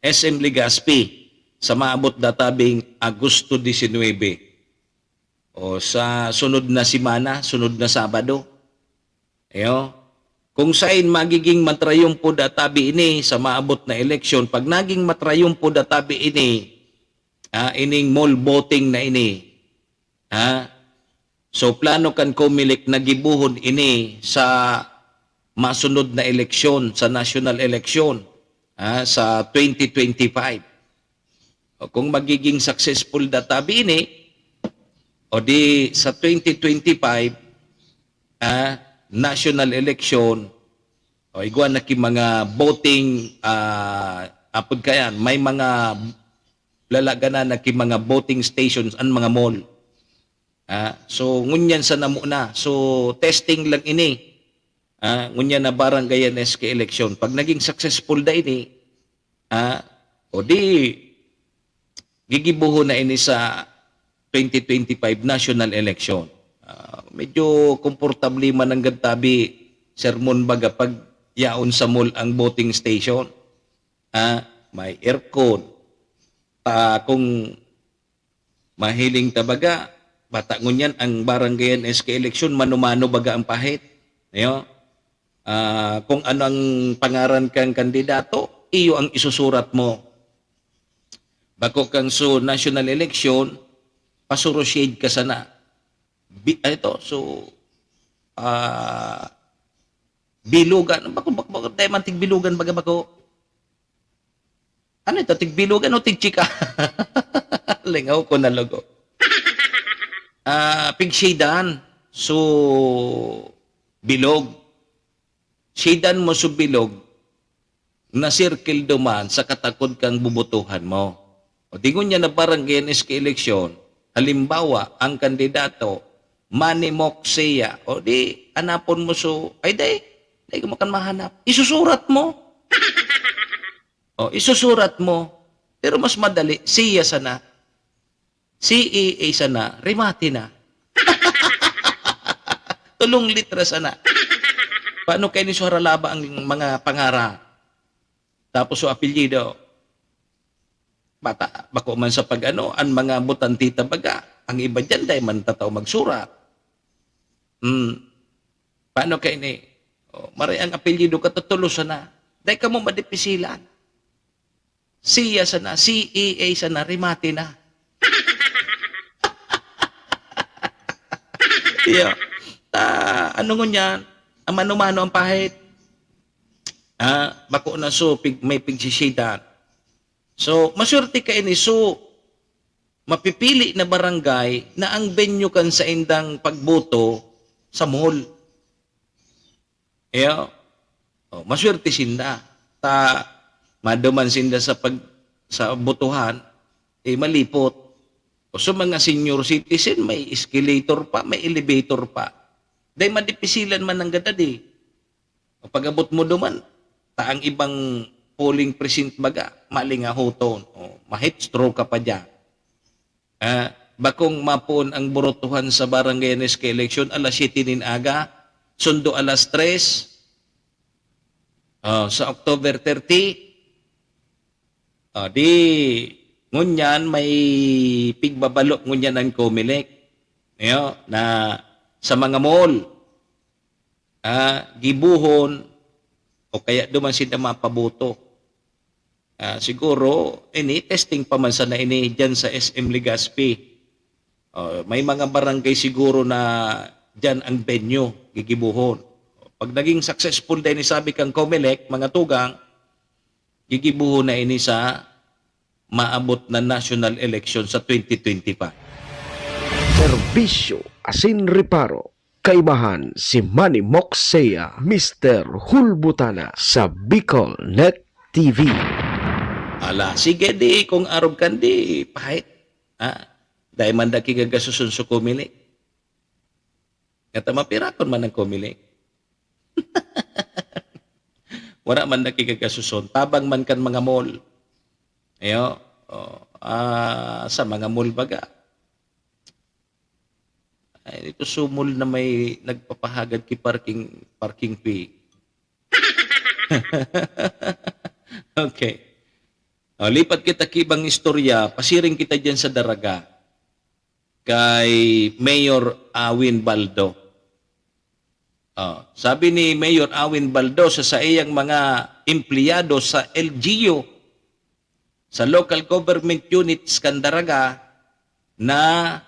SM Legazpi sa maabot databing Agosto 19. O sa sunod na simana, sunod na Sabado. Kung saan magiging matrayumpo databi ini sa maabot na eleksyon, pag naging matrayumpo databi ini, ining mall voting na ini, So plano kan Comelec na gibuhon ini sa masunod na eleksyon, sa national election sa 2025. O kung magiging successful databi ini, o di sa 2025 national election, o iguan na ki mga voting apod kayan, may mga lalaganan na ki mga voting stations ang mga mall. So ngunyan sa namuna. So testing lang ini. Ngunyan na barangay SK election. Pag naging successful da ini, o di gigibuho na ini sa 2025 national election. Medyo komportable man ang gadtabi sermon baga pag yaon sa mall ang voting station. May aircon. Kung mahiling tabaga, bata ngunyan ang barangay SK election, mano-mano baga ang pahit. Ayo. Kung ano ang pangaran kang kandidato, iyo ang isusurat mo. Bako kang so national election, pasurosied ka sana. Ito, so, bilugan. Bako tayo man tigbilugan baga bako. Ano ito, tigbilugan o tigchika? Lingaw ko na logo. Pigshaydan. So, bilog. Shaydan mo so bilog na circle duman sa katakod kang bubutuhan mo. O dingon niya na barangay SK election, halimbawa, ang kandidato, Manny Moxea, o di, anapon mo so, ay day ka makan mahanap. Isusurat mo. O, isusurat mo. Pero mas madali, siya sana. CEA sana, rimati na. Tulong litra sana. Paano kayo ni Suharalaba ang mga pangara? Tapos so apelyido. Bata, bako man sa pag-ano, ang mga butantita baga. Ang iba dyan, dahil man tataw magsurat. Paano kayo ni? Mari ang apelyido katutulo sana. Dahil ka mo madipisilan. Siya sana, CEA sana, rimati na. Yeah. Ano nga yan? Ang mano-mano ang pahit. Bako na so, may pigsisidan. So, maswerte ka ini. So, mapipili na barangay na ang venue kan sa indang pagboto sa mall. Yeah. Maswerte sinda. Maduman sinda sa botohan, malipot. O so mga senior citizen, may escalator pa, may elevator pa. Dahil madipisilan man ang gadadi. O pag-abot mo duman, taang ibang polling precinct baga, malingahoton. O mahit stroke ka pa dyan. Bakong mapon ang borotuhan sa barangay SK election, alas 7 nin aga, sundo alas 3, sa October 30, di ngunyan may pigbabalo ngunyan ang Comelec. Na sa mga mall, gibuhon, o kaya duman sila mapaboto. Siguro, testing pa man sana ini dyan sa SM Legazpi. May mga barangay siguro na dyan ang venue, gigibuhon. Pag naging successful din sabi kang Comelec, mga tugang, gigibuhon na ini sa maabot na national election sa 2025. Serbisyo asin reparo. Kaibahan si Manny Moxea, Mr. Hulbutana sa Bicol Net TV. Ala, sige di, kung arog kan di, pahit. Dahil man daki gagasusun sa Comelec. Kata mapirakon man ang Comelec. Wala man daki gagasusun. Tabang man kan mga mall. Sa mga mall baga. Ito sumol na may nagpapahagad ki parking fee. Okay. Lipat kita kibang istorya, pasiring kita dyan sa Daraga kay Mayor Awin Baldo. Sabi ni Mayor Awin Baldo sa iyang mga empleyado sa LGU, sa local government units kan Daraga, na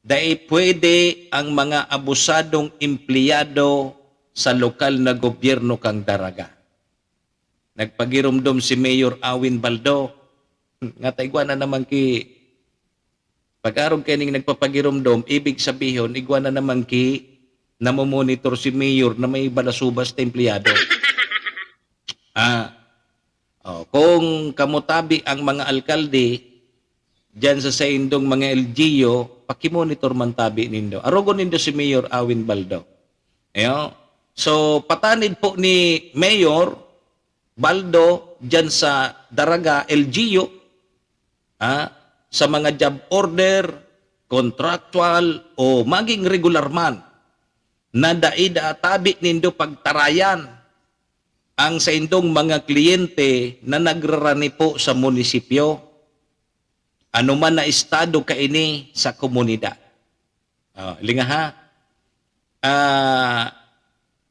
dahil pwede ang mga abusadong empleyado sa lokal na gobyerno kang daraga. Nagpagirumdom si Mayor Awin Baldo. Nga taigwa na naman ki pag-arong kaning nagpapagirumdom, ibig sabihin, igwa na naman ki namomonitor si Mayor na may balasubas na empleyado. Kung kamutabi ang mga alkalde dyan sa saindong mga LGU, pakimonitor man tabi nindo. Arogon nindo si Mayor Awin Baldo. Ayo. So, patanid po ni Mayor Baldo dyan sa Daraga, LGU, sa mga job order, contractual, o maging regular man, na daida tabi nindo pagtarayan ang sa indong mga kliyente na nagrarani po sa munisipyo, anuman na estado kaini sa komunidad. Linga ha,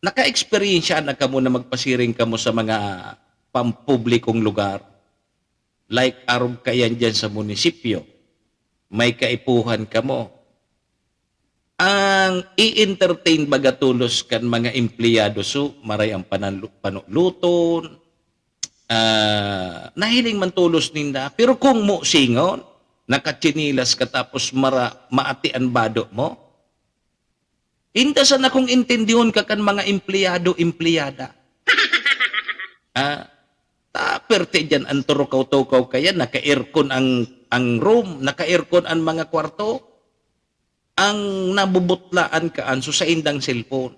naka-experience na kamo na magpasiring kamo sa mga pampublikong lugar, like arog kayan dyan sa munisipyo, may kaipuhan kamo. Ang i-entertain bagatulos kan mga empleyado so maray ang panuluton, nahiling man tulos ninda, pero kung mo singon nakatsinilas ka tapos maati ang bado mo, inda sana kung intindihon ka kan mga empleyado-empleyada. Taperte dyan ang turukaw-tukaw kaya, naka-aircon ang room, naka-aircon ang mga kwarto, ang nabubutlaan kaan so sa indang cellphone.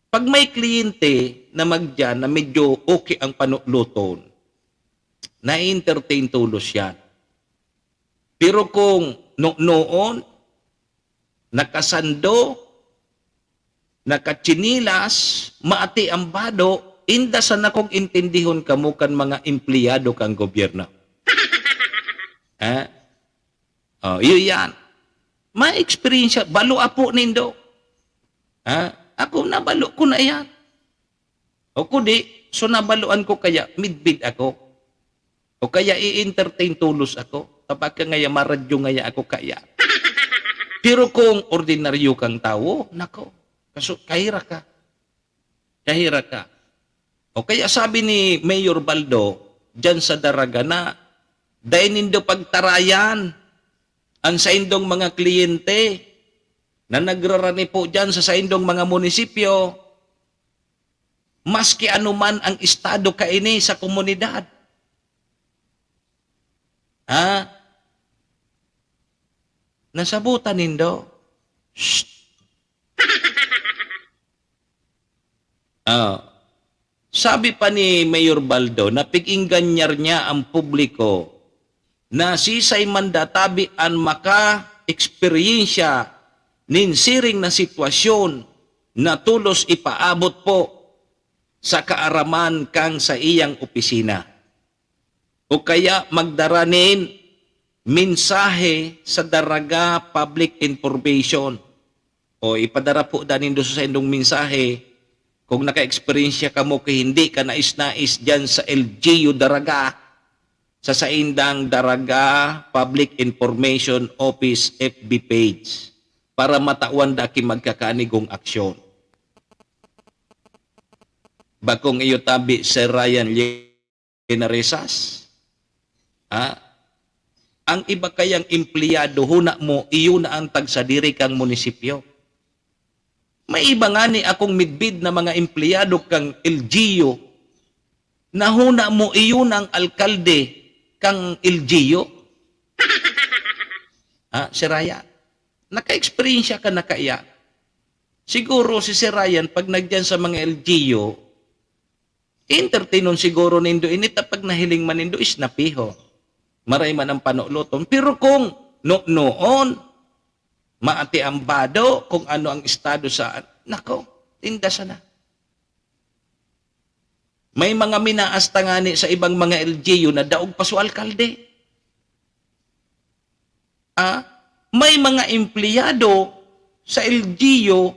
Pag may kliyente na magdyan na medyo okay ang panuluton, na-entertain tulos yan. Pero kung noon, nakasando, nakatsinilas, maati ang bado, inda sana kong intindihon kamo kan mga empleyado kang gobyerno. Yun yan. May experience, balo apo nindo. Ako nabalo ko na yan. O kundi, so nabaluan ko kaya, midbid ako. O kaya i-entertain tulos ako. Kapag ngaya maradyo ngaya ako kaya. Pero kung ordinaryo kang tao, nako, kahira ka. Kahira ka. O kaya sabi ni Mayor Baldo, dyan sa Daraga na, dahil nindo pagtarayan, ang saindong mga kliyente na nagrarani po dyan sa saindong mga munisipyo, maski anuman ang estado kaini sa komunidad. Nasabutan nindo. Shh. Sabi pa ni Mayor Baldo, napikinggan niya ang publiko na sisay mandatabi ang maka-eksperyensya ninsiring na sitwasyon na tulos ipaabot po sa kaaraman kang sa iyang opisina. O kaya magdaranin mensahe sa Daraga Public Information. O ipadara po danin do sa indong mensahe kung naka-eksperyensya ka mo kay hindi ka nais-nais dyan sa LGU Daraga, sa saindang Daraga Public Information Office FB page para matawan daki magkakanigong aksyon. Bakong iyo tabi Sir Ryan Linaresas, ang iba kayang empleyado, huna mo, iyo na ang tagsadiri kang munisipyo. May iba nga ni akong midbid na mga empleyado kang LGU, na huna mo, iyo na ang alkalde kang LGU. Si Ryan, naka-experience ka na kaya. Siguro si Sir Ryan, pag nagdyan sa mga LGU, entertainon siguro nindo, inita pag nahiling man nindo is napiho. Maray man ang panuluton. Pero kung noon, maati ang bado, kung ano ang estado saan, nako, tinda sana. May mga minaastangani sa ibang mga LGU na daog pa sa alkalde. May mga empleyado sa LGU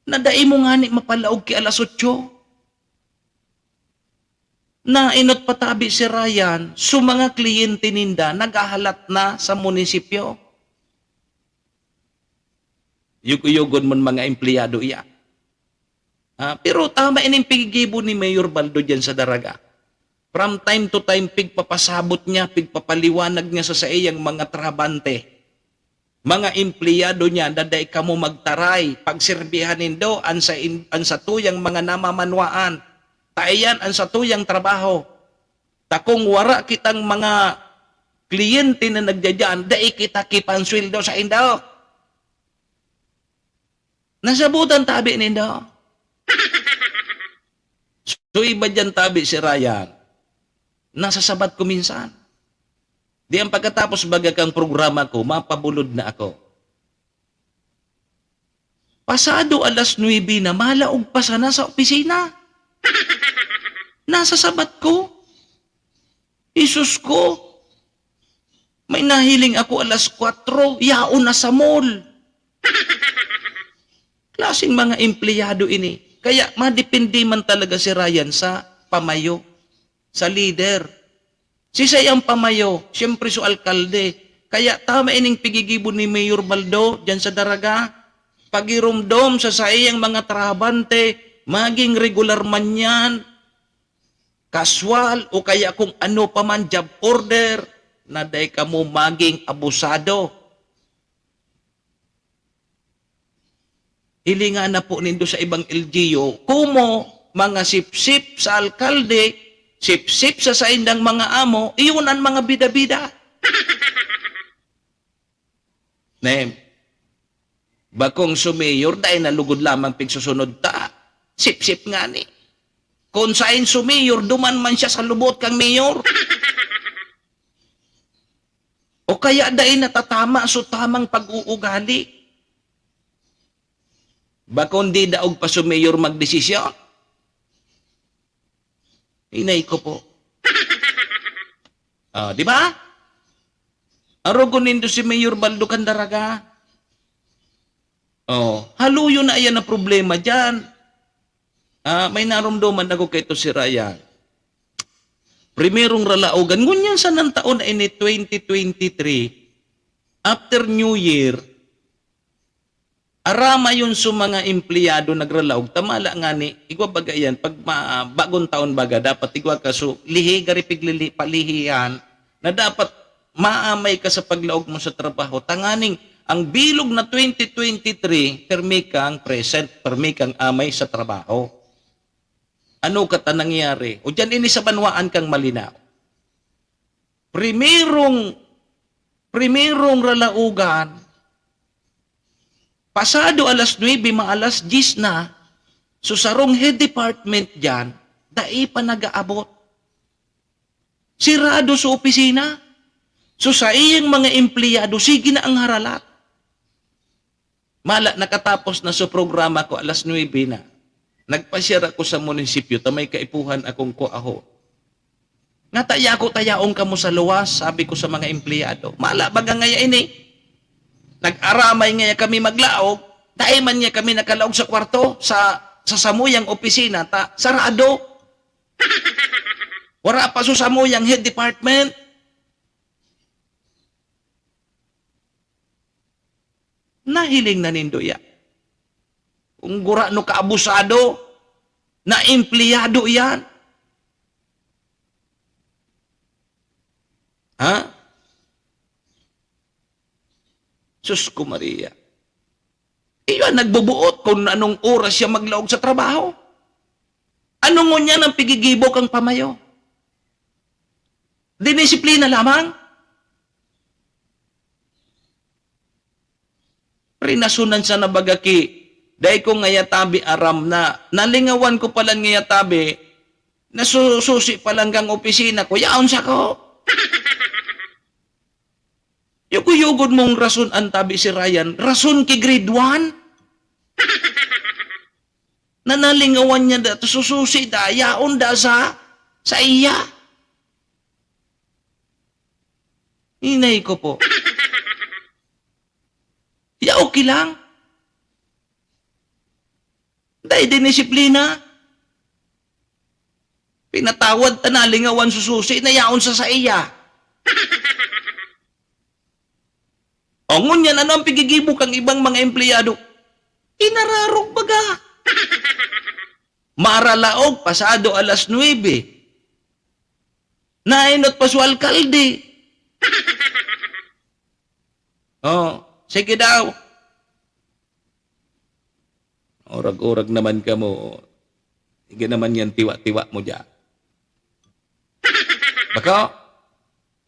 na dai mo nga ni mapalaog ki alas 8. Na inot patabi si Ryan, so mga kliyente ninda nagahalat na sa munisipyo. Yug-yugon mo mga empleyado iya. Pero tama ining pigigibo ni Mayor Baldo dyan sa Daraga. From time to time, pigpapasabot niya, pigpapaliwanag niya sa iyang mga trabante. Mga empleyado niya, daday ka mo magtaray, pagserbihanin do, an sa tuyang mga namamanwaan. Taayan, an sa tuyang trabaho. Takong wara kitang mga kliyente na nagdadyan, dai kita kipansweldo sa indo. Nasabutan tabi nindo. So iba dyan tabi si Ryan. Nasasabat ko minsan. Di ang pagkatapos baga kang programa ko, mapabulod na ako. Pasado alas 9 na, malaog pa sana sa opisina. Nasasabat ko. Isus ko. May nahiling ako alas 4, yaon na sa mall. Klaseng mga empleyado ini. Kaya madepende man talaga si Ryan sa pamayo, sa leader. Si sayang pamayo, siyempre so alkalde. Kaya tama ining pigigibo ni Mayor Baldo dyan sa Daraga. Pagirumdom sa sayang mga trabante, maging regular man yan, casual o kaya kung ano pa man job order, na day ka mo maging abusado. Hilinga na po nindo sa ibang LGU, kumo, mga sip-sip sa alkalde, sip-sip sa saindang mga amo, iyon ang mga bida-bida. Nem, bakong sumayor, dahil nalugod lamang pigsusunod ta, sip-sip nga ni. Kung saan sumayor, duman man siya sa lubot kang mayor. O kaya dahil natatama so tamang pag-uugali. Bakong di daog pa sumayor magdesisyon? Inay ko po. Di ba? Arogon nindo si Mayor Baldo Candaraga. Haluyo na ayan na problema dyan. May narumduman ako kay to si Ryan. Primerong ralaogan. Ngunyan sa nang taon na ini 2023, after New Year, arama yun sa mga empleyado nagralaog, tamala nga ni, igwa baga yan, pag bagong taon baga, dapat igwa ka, so lihi, garipig palihihan, na dapat maamay ka sa paglaog mo sa trabaho. Tanganing, ang bilog na 2023, permi kang present, permi kang amay sa trabaho. Ano ka ta nangyari? O dyan ini sa banwaan kang malinaw. Primerong ralaugan, pasado alas 9, maalas 10 na, so sarong head department dyan, dai pa nag-aabot. Sirado sa opisina. So sa iyang mga empleyado, sige na ang haralat. Mala, nakatapos na sa programa ko, alas 9 na. Nagpasyar ako sa munisipyo, tamay kaipuhan akong kuaho. Nga tayaong kamo sa luwas, sabi ko sa mga empleyado. Mala, baga ngaya ini. Nag-aramay ngaya kami maglaog, dahil man niya kami nakalaog sa kwarto, sa samuyang opisina, sarado. Wala pa sa samuyang head department. Nahiling na nindo ya. Kung gura no kaabusado, na empleyado yan. Ha? Sus ko Maria. Iyon, nagbubuot kung anong oras siya maglaog sa trabaho. Anong ngunya ng pigigibok ang pamayo? Dinisiplina lamang? Rinasunan sa nabagaki, dahil ko ngayatabi aram na, nalingawan ko pala ngayatabi, nasususi palang kang opisina ko, yaon sa ko. Yugod mong rason ang tabi si Ryan, rason ki grade 1? Nanalingawan niya da, sususi da, yaon da sa iya. Inay ko po. Ya okay lang. Dahil dinisiplina. Pinatawad ta nalingawan sususi na yaon sa iya. O ngunyan, ano ang pigigibo kang ibang mga empleyado? Inararog baga. Maralaog, pasado alas 9. Nainot pa sa alkalde. Oh, sige daw. Orag-orag naman ka mo. Sige naman yan, tiwa-tiwa mo dyan. Baka?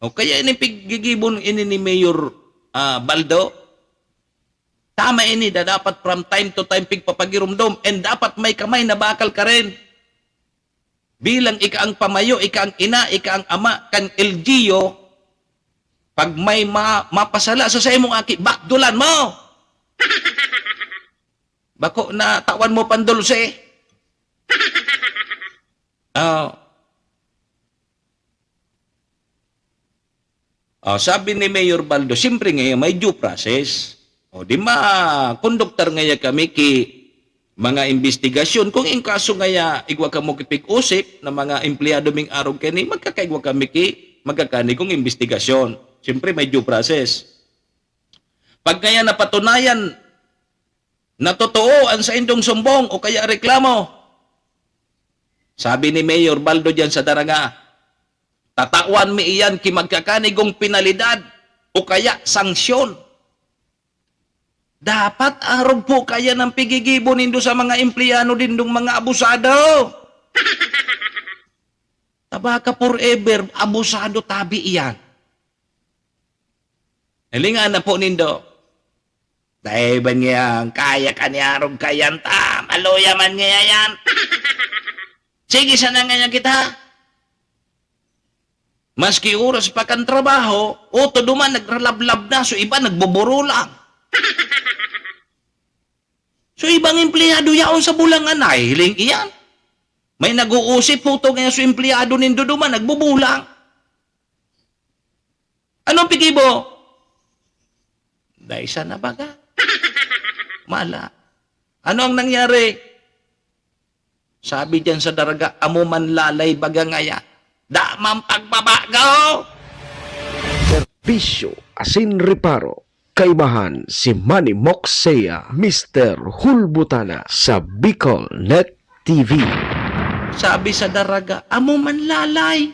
O kaya ini pigigibon ini ni Mayor Baldo. Tama ini da dapat from time to time pigpapagirumdom and dapat may kamay na bakal ka rin. Bilang ika ang pamayo, ika ang ina, ika ang ama, kan LGU, pag may mapasala sa imong aki, bakdulan mo. Bako na tawan mo pandulse. Sabi ni Mayor Baldo, siyempre ngayon may due process. O di konduktor ngayon kami ki mga investigasyon. Kung in kaso ngayon, igwa ka mo kipig-usip na mga empleyado ming araw kani, magkakaigwa kami ki magkakani kong investigasyon. Siyempre may due process. Pag ngayon napatunayan na totoo ang sa indong sumbong o kaya reklamo, sabi ni Mayor Baldo dyan sa Daraga, tatawan mi iyan ki magkakanigong penalidad o kaya sanksyon. Dapat arog po kaya ng pigigibo nindo sa mga empleyado dindong mga abusado. Tabaka forever, abusado tabi iyan. Hilingan na po nindo. Dahil ba niya, kaya ka niya arog kayan ta, maluya man niya yan. Sige, sana nga kita. Maski oras pa kan trabaho, o to duman nagralablab na, so iba nagbuburo lang. So ibang empleyado yaon sa bulangan ay hiling iyan. May nag-uusip po ito ngayon sa empleyado nindo duman, nagbubulang. Anong pigibo? Dahil sana baga. Mala. Ano ang nangyari? Sabi dyan sa Daraga, amo man lalay baga ngaya. Damang pagbabago! Serbisyo asin reparo. Kaibahan si Manny Moxea, Mr. Hulbutana sa Bicol Net TV. Sabi sa Daraga, amo man lalay.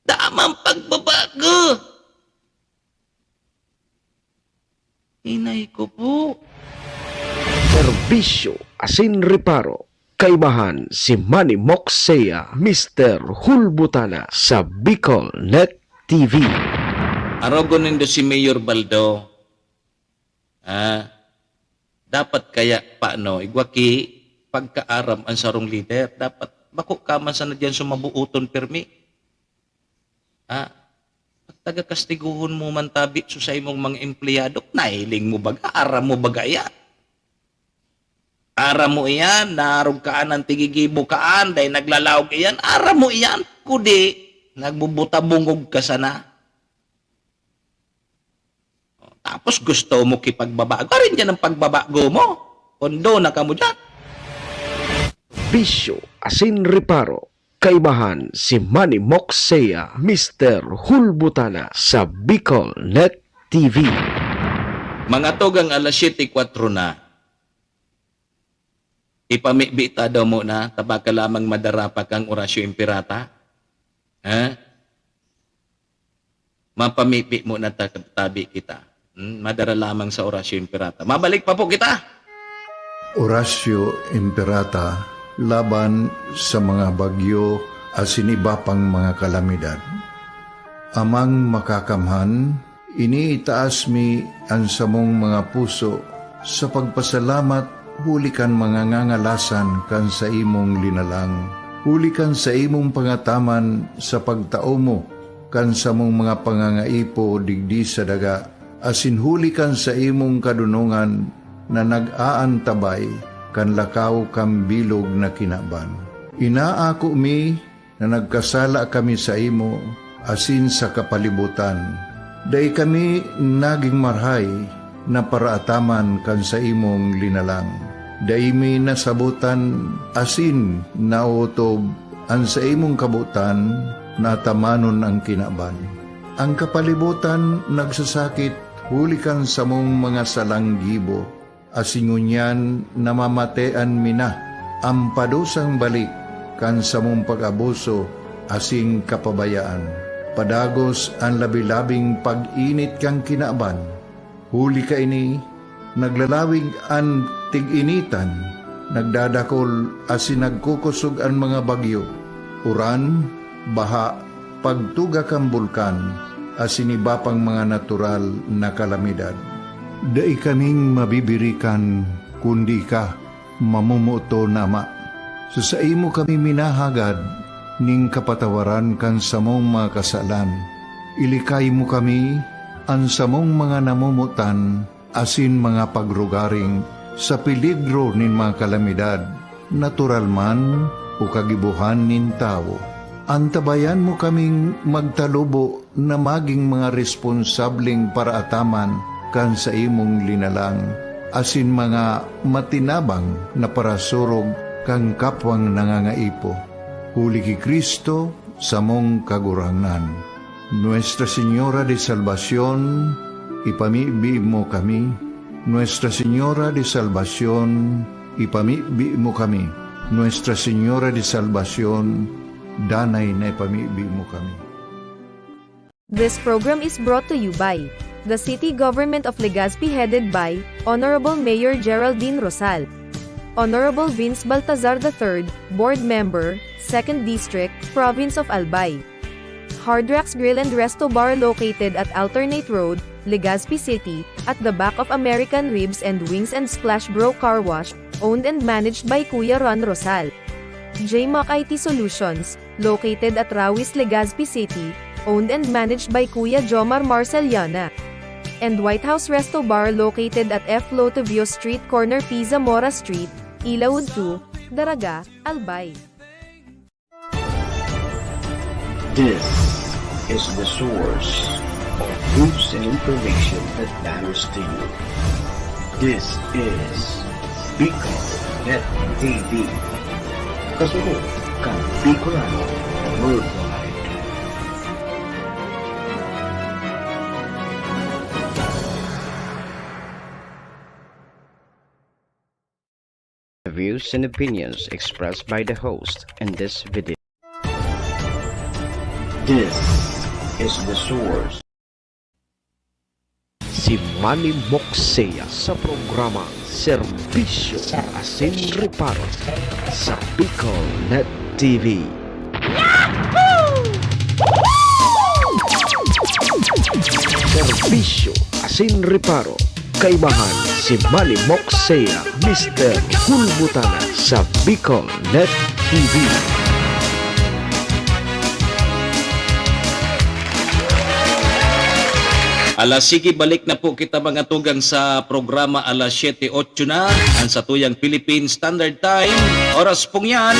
Damang pagbabago! Inay ko po. Serbisyo asin reparo. Kaibahan si Manny Moxea, Mr. Hulbutana sa Bicol Net TV. Arogon nindo si Mayor Baldo. Dapat kaya paano, igwaki pagkaaram ang sarong leader. Dapat bako kaman sana dyan sumabuuton permi. Taga-kastiguhon mo man tabi sa imong mga empleyado, nailing mo baga, aram mo baga yan. Aram mo iyan, narog kaan ang tigigibo kaan, dahil naglalawag iyan, aram mo iyan, kudi, nagbubutabungog ka sana. Tapos gusto mo kipagbabago, rin dyan ang pagbabago mo. Kondo na ka mo dyan. Bisyo asin reparo. Kaibahan si Manny Moxea, Mr. Hulbutana sa Bicol Net TV. Mga togang alas 7:04 na. Ipamibita daw mo na, tabaka lamang madarapa kang orasyo impirata. Mapamipi mo na tabi kita. Madara lamang sa orasyo impirata. Mabalik pa po kita. Orasyo Imperata laban sa mga bagyo at siniba pang mga kalamidad. Amang makakamhan, iniitaas mi ang samong mga puso sa pagpasalamat, hulikan mga ngangalasan kan sa imong linalang. Hulikan sa imong pangataman sa pagtao mo, kan sa mong mga pangangaipo digdi sa daga, asin hulikan sa imong kadunungan na nag-aantabay, kan lakaw kam bilog na kinaban. Inaako mi na nagkasala kami sa imo, asin sa kapalibutan. Day kami naging marhay na paraataman kan sa imong linalang. Day mi nasabutan, asin nautob ang sa imong kabutan, natamanon ang kinaban. Ang kapalibutan nagsasakit, hulikan sa mong mga salanggibo, asingunyan namamatean mina, ang padusang balik, kan sa mong pag-abuso, asing kapabayaan. Padagos ang labi-labing pag-init kang kinaban, huli ka ini, naglalawig ang tig-initan, nagdadakol asin nagkukusog ang mga bagyo, uran, baha, pagtuga kang bulkan, asin iba pang mga natural na kalamidad. Dai kaming mabibirikan, kundi ka, mamumuto nama. So sa imo kami minahagad, ning kapatawaran kan samong mga kasalan. Ilikay mo kami, ang samong mga namumutan, asin mga pagrugaring, sa peligro nin mga kalamidad, natural man o kagibuhan nin tao. Antabayan mo kaming magtalubo na maging mga responsabling paraataman kan sa imong linalang, asin mga matinabang na parasurog kang kapwang nangangaipo. Huli ki Kristo sa mong kagurangan. Nuestra Señora de Salvación, ipamibi mo kami. Nuestra Señora de Salvación, ipamibi mo kami. Nuestra Señora de Salvación, danay na ipamibi mo kami. This program is brought to you by the City Government of Legazpi headed by Honorable Mayor Geraldine Rosal, Honorable Vince Baltazar III, Board Member, 2nd District, Province of Albay. Hardrax Grill and Resto Bar located at Alternate Road, Legazpi City, at the back of American Ribs and Wings and Splash Bro Car Wash, owned and managed by Kuya Ron Rosal. JMAC IT Solutions, located at Rawis, Legazpi City, owned and managed by Kuya Jomar Marceliana. And White House Resto Bar located at F. Lotavio Street Corner P. Zamora Street, Ilaud 2, Daraga, Albay. This is the source of news and information that matters to you. This is Bicol Net TV. Kasunod kang Bicolano Worldwide. The views and opinions expressed by the host in this video. This is the source. Si Manny Moxea sa programa Serbisyo Asin Reparo sa Bicol Net TV. Serbisyo Asin Reparo. Kaibahan si Manny Moxea, Mr. Hulbutana sa Bicol Net TV. Alas sige, balik na po kita mga tugang sa programa alas 7:08 na ang sa tuyang Philippine Standard Time. Oras pong yan.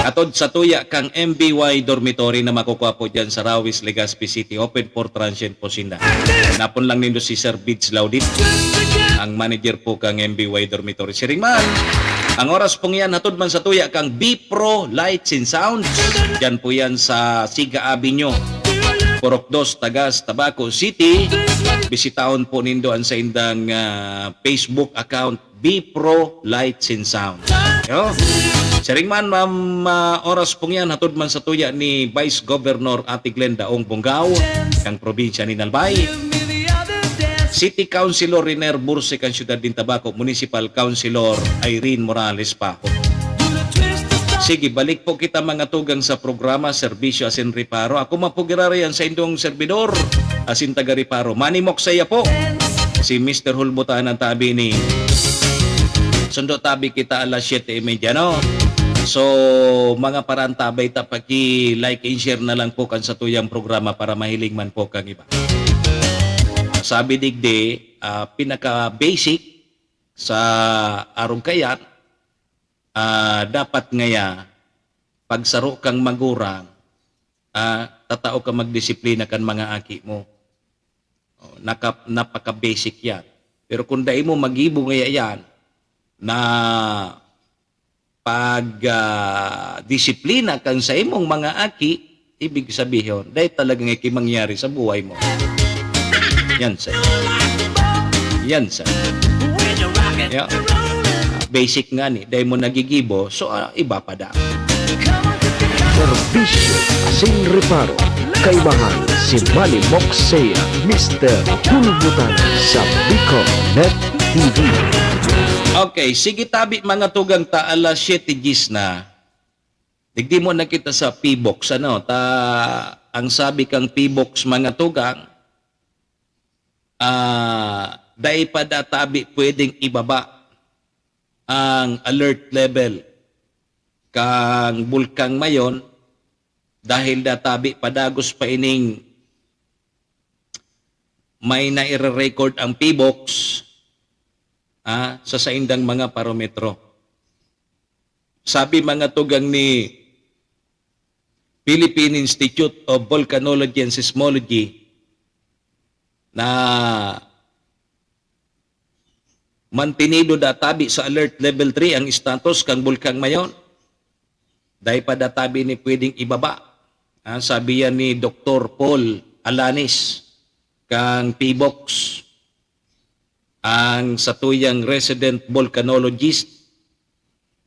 Atod sa tuya kang MBY Dormitory na makukuha po dyan sa Rawis, Legazpi City. Open for transient po sinda. Napon lang nindo si Sir Bids Laudit, ang manager po kang MBY Dormitory. Siringman, ang oras pong yan, hatod man sa tuya kang B-Pro Lights and Sounds. Dyan po yan sa Siga Avenue, Purok 2, Tagas, Tabaco City. Bisitaon po nindo ang sa indang Facebook account, B-Pro Lights and Sound. Yo. Siringman, ma'am, oras pong yan, hatod man sa tuya ni Vice Governor Ate Glenda Ong Bongao, kang probinsya ni Nalbay. City Councilor Riner Burse, kang siyudad din Tabaco. Municipal Councilor Irene Morales Paco. Sige, balik po kita mga tugang sa programa Serbisyo Asin Reparo. Ako mapugirarian sa indong servidor asin taga Reparo. Manny Moxea po. Si Mr. Hulbutan ang tabi ni sundo tabi kita alas 7:30, no? So, mga parang tabay tapaki like and share na lang po kan sa tuyang programa para mahiling man po kang iba. Sabi digdi, pinaka-basic sa arong kayat, dapat ngaya pagsaro kang magurang, tatao ka magdisiplina kan mga aki mo. Napaka-basic yan. Pero kung dahil mo mag-ibo ngaya yan na disiplina kang sa imong mga aki, ibig sabihin dahil talagang ikimangyari sa buhay mo. Yan sa. Yan sa. Yeah. Basic nga ni, dahil mo nagigibo, so iba pa da. Serbisyo Sin Reparo. Kaibahan si Manny Moxea, Mr. Hulbutan sa Bicol Net TV. Okay, sige tabi mga tugang ta alas 7 gis na. Digdi mo na kita sa P-Box, ano, ang sabi kang P-Box mga tugang, dahil pa databi pwedeng ibaba ang alert level kang Bulkang Mayon dahil databi padagos pa ining may naire-record ang P-Box sa saindang mga parometro. Sabi mga tugang ni Philippine Institute of Volcanology and Seismology na mantinido databi sa alert level 3 ang status kang Bulkang Mayon. Dahil pa databi ni pwedeng ibaba. Sabi yan ni Dr. Paul Alanis kang P-Box, ang satuyang resident volcanologist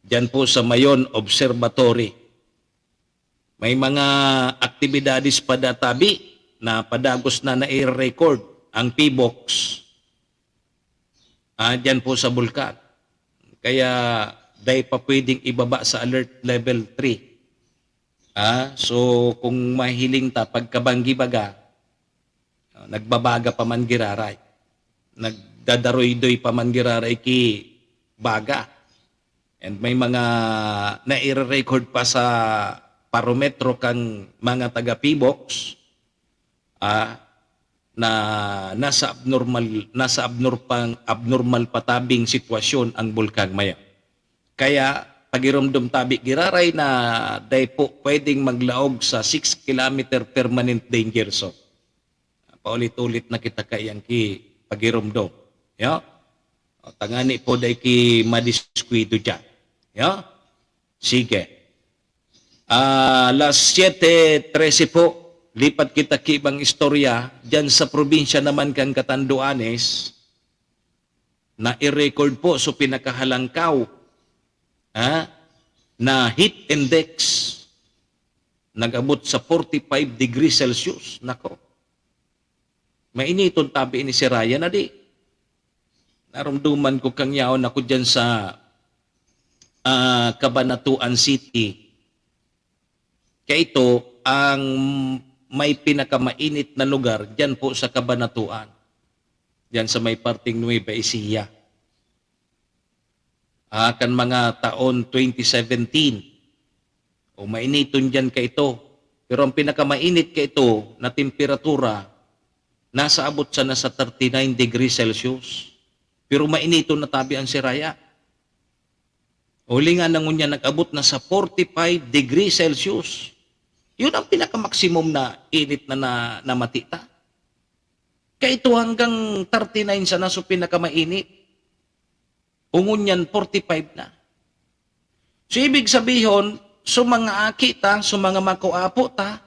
dyan po sa Mayon Observatory. May mga aktibidades pa databi na padagos na na-record ang P-Box dyan po sa bulkan. Kaya dahil pa pwedeng ibaba sa alert level 3. So kung mahiling ta pagkabanggi baga, nagbabaga pa man giraray. Nagdadaroy-doy pa man giraray ki baga. And may mga naire-record pa sa parometro kang mga taga P-Box na nasa abnormal patabing sitwasyon ang Bulkang Mayon. Kaya pagiramdam tabi giraray na day po pwedeng maglaog sa 6 kilometer permanent danger zone. Paulit-ulit na kita kayang ki pagiramdam. Yeah? Tangani po day ki madiskwido dyan. Yeah? Sige. Alas 7:13 po, lipat kita kibang istorya dyan sa probinsya naman kang Catanduanes na i-record po so pinakahalangkaw na heat index nag-abot sa 45 degrees Celsius. Nako. Mainiton tabi ni si Ryan na di. Naramduman ko kang yaon ako dyan sa Cabanatuan City. Kaya ito, ang may pinakamainit na lugar dyan po sa Cabanatuan. Dyan sa may parting Nueva Ecija. Kan mga taon 2017. O mainiton dyan ka ito. Pero ang pinakamainit ka ito na temperatura, nasa abot sa nasa 39 degrees Celsius. Pero mainiton na tabi ang siraya. Huli nga nangun niya nag-abot na sa 45 degrees Celsius. Yun ang pinakamaksimum na init na matita. Kaya ito hanggang 39 sa naso pinakamainit. Ungon yan 45 na. So ibig sabihin, so mga akita, so mga makuapo ta,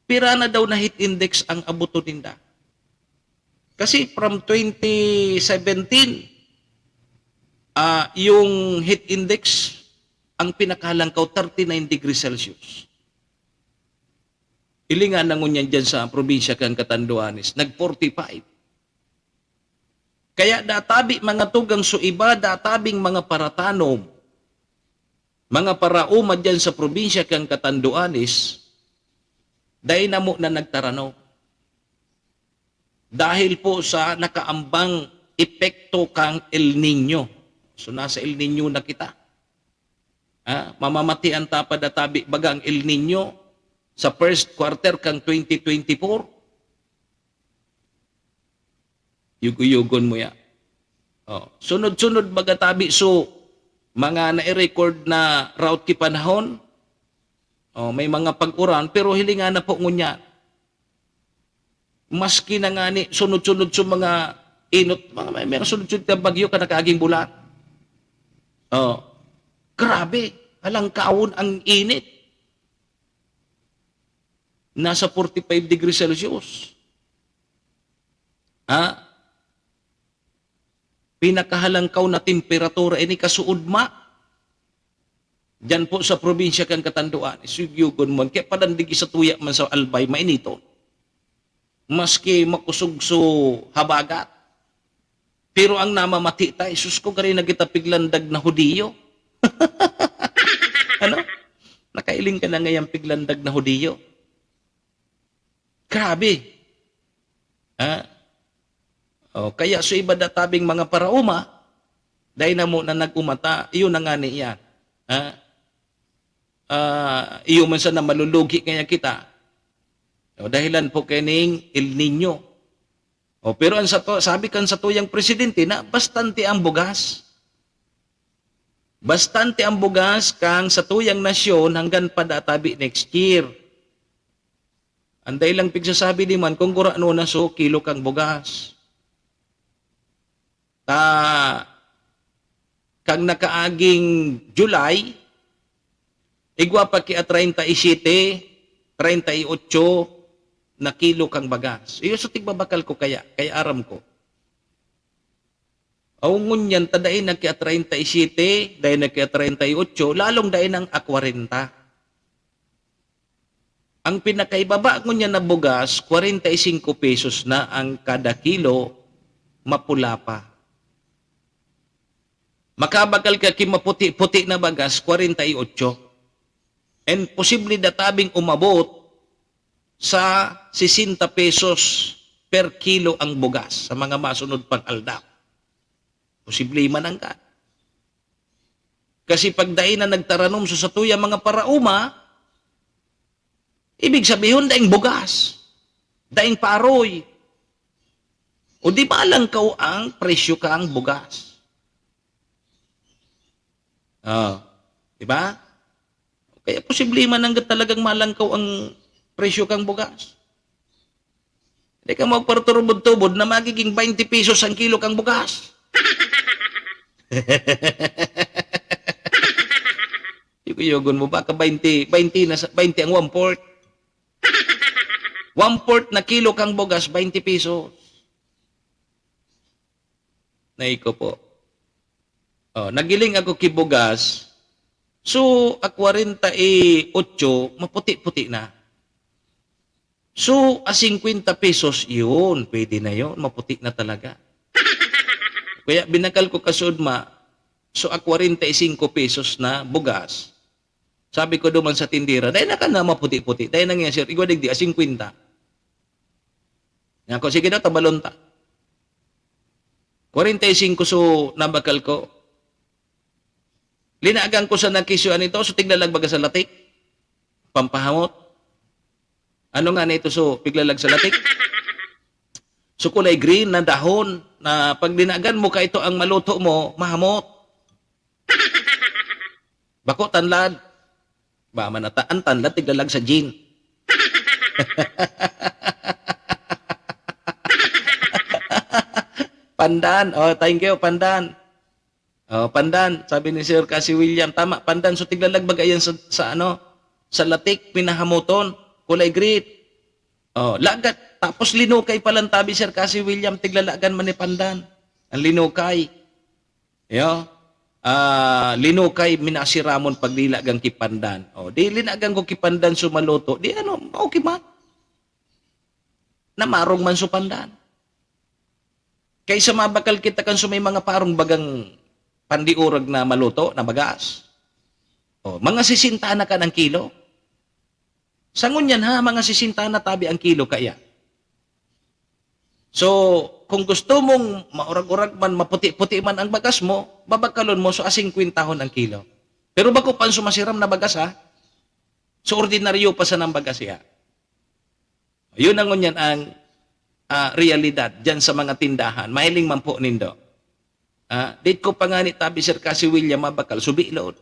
pira na daw na heat index ang abuto ninda. Kasi from 2017, yung heat index, ang pinakahalangkaw 39 degrees Celsius. Ilingan na ngunyan dyan sa probinsya kang Catanduanes, nag-45. Kaya databi mga tugang so iba, databing mga paratanom, mga parauma dyan sa probinsya kang Catanduanes, dahil na mo na nagtaranaw. Dahil po sa nakaambang epekto kang El Nino. So nasa El Nino na kita. Mamamatian tapad databi baga ang El Nino sa first quarter kang 2024. Yugo-yugon mo ya. Sunod-sunod bagatabi so mga na-record na route ki panahon. May mga pag-uran pero hilinga na po ngunya. Maski na nga ni sunod-sunod so mga inot, may sunod-sunod na bagyo ka nakaging bulan. Grabe, alang kaon ang init. Nasa 45 degrees Celsius. pinakahalangkaw na temperatura ini kasuod ma. Diyan po sa probinsya kang Katanduan, isugyugon mo, kaya palandigi sa tuya man sa Albay, mainito. Maski makusugso habagat. Pero ang namamati tayo, sus ko ka rin nagitapiglandag na Hudiyo. Ano? Nakailing ka na ngayang piglandag na Hudiyo. Grabe. Ha? O, kaya so iba databing mga parauma, dahil na mo na nagumata, iyon na nga niya. Ha? Iyo man sa na malulugi kaya kita. O, dahilan po kaning El Nino. O, pero ang sabi kan sa tuyang presidente na bastante ang bugas. Bastante ang bugas kang sa tuyang nasyon hanggang padatabi next year. Anday lang pigsasabi di man kung gurano na so kilo kang bugas. Kang nakaaging July, igwa pa ki 37, 38 na kilo kang bagas. Iyo so tigbabakal ko kaya aram ko. Aungon yan, tadain na kaya 37, dahin na kaya 38, lalong dahin ang 40. Ang pinakaibaba ngun yan na bugas, 45 pesos na ang kada kilo, mapula pa. Makabakal ka kimaputi-puti na bagas, 48. And posible databing umabot sa 60 pesos per kilo ang bugas sa mga masunod pang aldaw. Posible man ang ka. Kasi pag dahin na nagtaranom sa tuya mga parauma, ibig sabihin daing bugas, daing paroy. O di ba lang kaw ang presyo ka ang bugas? Di ba? Kaya posible man ang talagang malangkaw ang presyo kang bugas. Hindi ka magparturubod-tubod na magiging 20 pesos ang kilo kang bugas. Yugon mo ba ka 20 ang 1/4. 1/4 na kilo kang bugas, 20 pesos. Naiko po. Nagiling ako kibugas. So, 48, maputi-puti na. So, 50 pesos, yun. Pwede na yun. Maputi na talaga. Kaya binakal ko kasud ma. So, 45 pesos na bugas. Sabi ko duman sa tindira, dahil na ka na maputi-puti. Dahil na nga, sir, igwadig di, 50. Nga ko, sige daw, tabalon ta. 45 so, nabakal ko. Linaagan ko sa nakisyuan ito, so tiglalag baga sa latik. Pampahamot. Ano nga na ito, so piglalag sa latik? So kulay green na dahon, na pag linaagan mo ka ito ang maluto mo, mahamot. Bako tanlad. Ba manataan tanlad, tiglalag sa gin. Pandan, thank you, pandan. Pandan, sabi ni Sir Cassie William, tama, pandan, so tiglalag bagayan sa latik, pinahamuton, kulay green. Lagat, tapos linukay palang tabi Sir Cassie William, tiglalagan man ni pandan. Ang linukay. Linukay, minasiramon paglilagang kipandan. Di linagang ko kipandan sumaluto, di okay man. Namarong man so pandan. Kaysa mabakal kita kan sumay mga parong bagang pandiurag na maluto, na bagas. Mga 60 na ka ng kilo. Sangon yan ha, mga 60 na tabi ang kilo kaya. So, kung gusto mong maurag-urag man, maputi-puti man ang bagas mo, babakalon mo, so 50 ang kilo. Pero bako pan sumasiram na bagas ha, so ordinaryo pa sa ng bagas ya. Yun ang ngunyan ang realidad dyan sa mga tindahan. Mahiling man po nindo. Date ko pa nga ni tabi Sir Cassie William mabakal, subi load.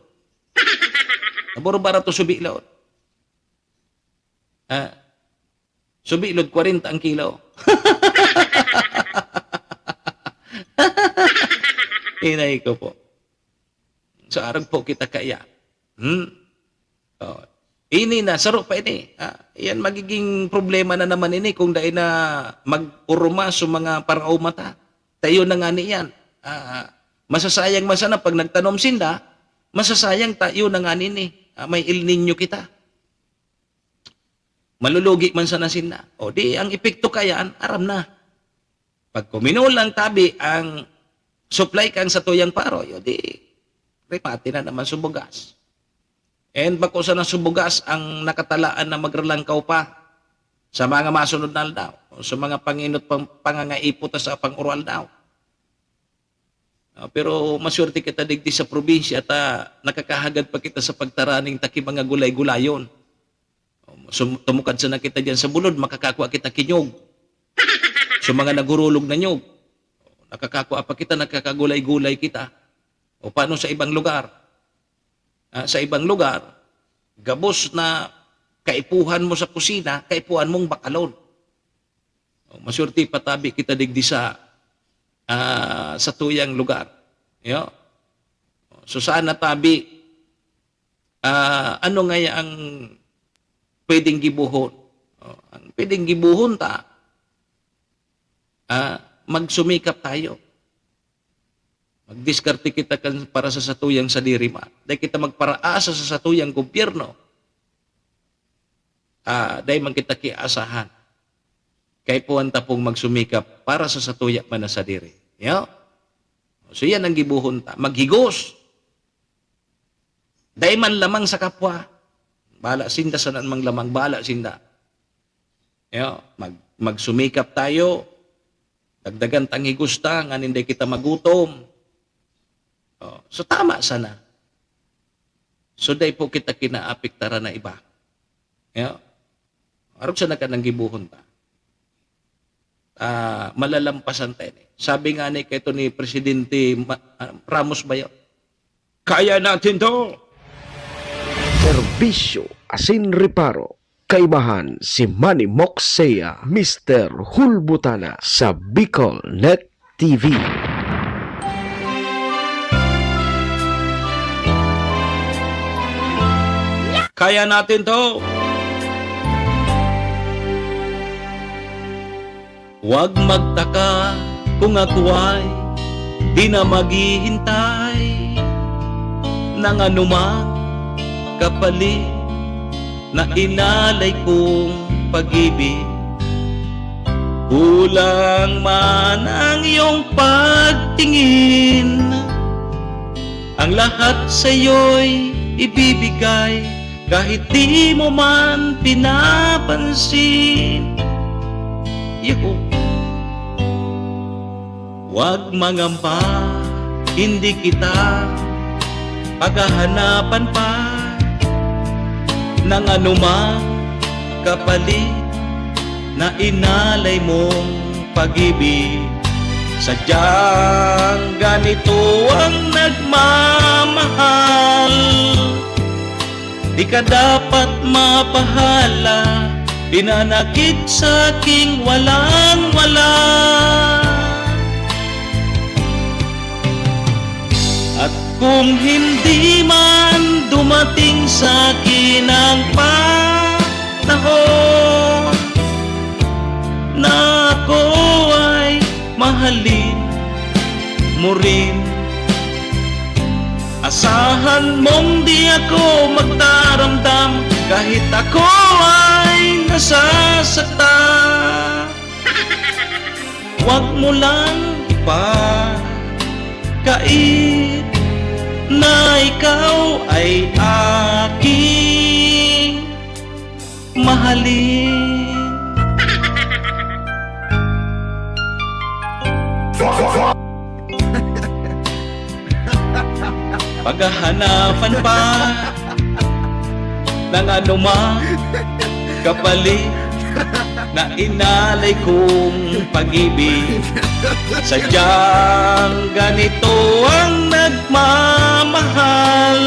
Naburo barato subi load. Subi load 40 ang kilo. Inay ko po. So arag po kita kaya. Ini na, saro pa ini. Yan magiging problema na naman ini kung dahil na mag-uruma sa mga paraumata. Tayo na nga niyan. Masasayang man sana pag nagtanom sinda, masasayang tayo na nga nini. May El Nino kita. Malulugi man sana sinda. O di, ang epekto kayaan, aram na. Pag kuminulang tabi ang supply kang sa tuyang paroy, o di, repati na naman subugas. And bako sa ng subugas ang nakatalaan na magralangkaw pa sa mga masunod na aldaw, o sa mga panginot pangangaipot sa pang-oral daw. Pero maswerte kita digdi sa probinsya at nakakahagad pa kita sa pagtaraning taki mga gulay-gulayon. Tumukad sa nakita diyan sa bulod, makakakuha kita kinyog. So mga nagurulog na nyog, nakakakuha pa kita, nakakagulay-gulay kita. O paano sa ibang lugar? Sa ibang lugar, gabos na kaipuhan mo sa kusina, kaipuhan mong bakalon. Maswerte patabi kita digdi sa tuyang lugar. Yo. So sana tabi, ano nga ang pwedeng gibuhon? Ang pwedeng gibuhon ta, magsumikap tayo. Magdiskarte kita para sa satuyang sadiri man. Dahil kita magparaasa sa satuyang gobyerno. Dahil man kita kiasahan. Kay puwan ta pong magsumikap para sa satuya man na sadiri. Yo? So yan ang gibuhon ta. Maghigos. Dahil man lamang sa kapwa. Bala sinda sa mang lamang. Bala sinda. Yo? Magsumikap tayo. Dagdagan tang higusta. Nga hindi kita magutom. So tama sana. So dahil po kita kinaapiktara na iba. Yo? Arog sana ka nang gibuhon ta. Malalampasan tayo. Sabi nga ni kito ni Presidente Ramos Bayo, kaya natin to. Serbisyo asin reparo. Kaibahan si Manny Moxea, Mr. Hulbutana sa Bicol Net TV. Kaya natin to. Huwag magtaka kung ako ay di na maghihintay ng anumang kapalit na inalay kong pag-ibig. Kulang man ang iyong pagtingin, ang lahat sa'yo'y ibibigay kahit di mo man pinapansin. Yuhu. Huwag mangamba, hindi kita paghahanapan pa ng anumang kapalit na inalay mong pag-ibig. Sadyang ganito ang nagmamahal, di ka dapat mapahala, pinanakit sa aking walang-wala. At kung hindi man dumating sa akin ang panahon na ako ay mahalin mo rin, asahan mong di ako magdaramdam kahit ako ay nasasaktan. Huwag mo lang ipagkait na ikaw ay aking mahalin. Paghahanapan pa ng anumang kapalit na inalay kong pag-ibig. Sadyang ganito ang nagmamahal,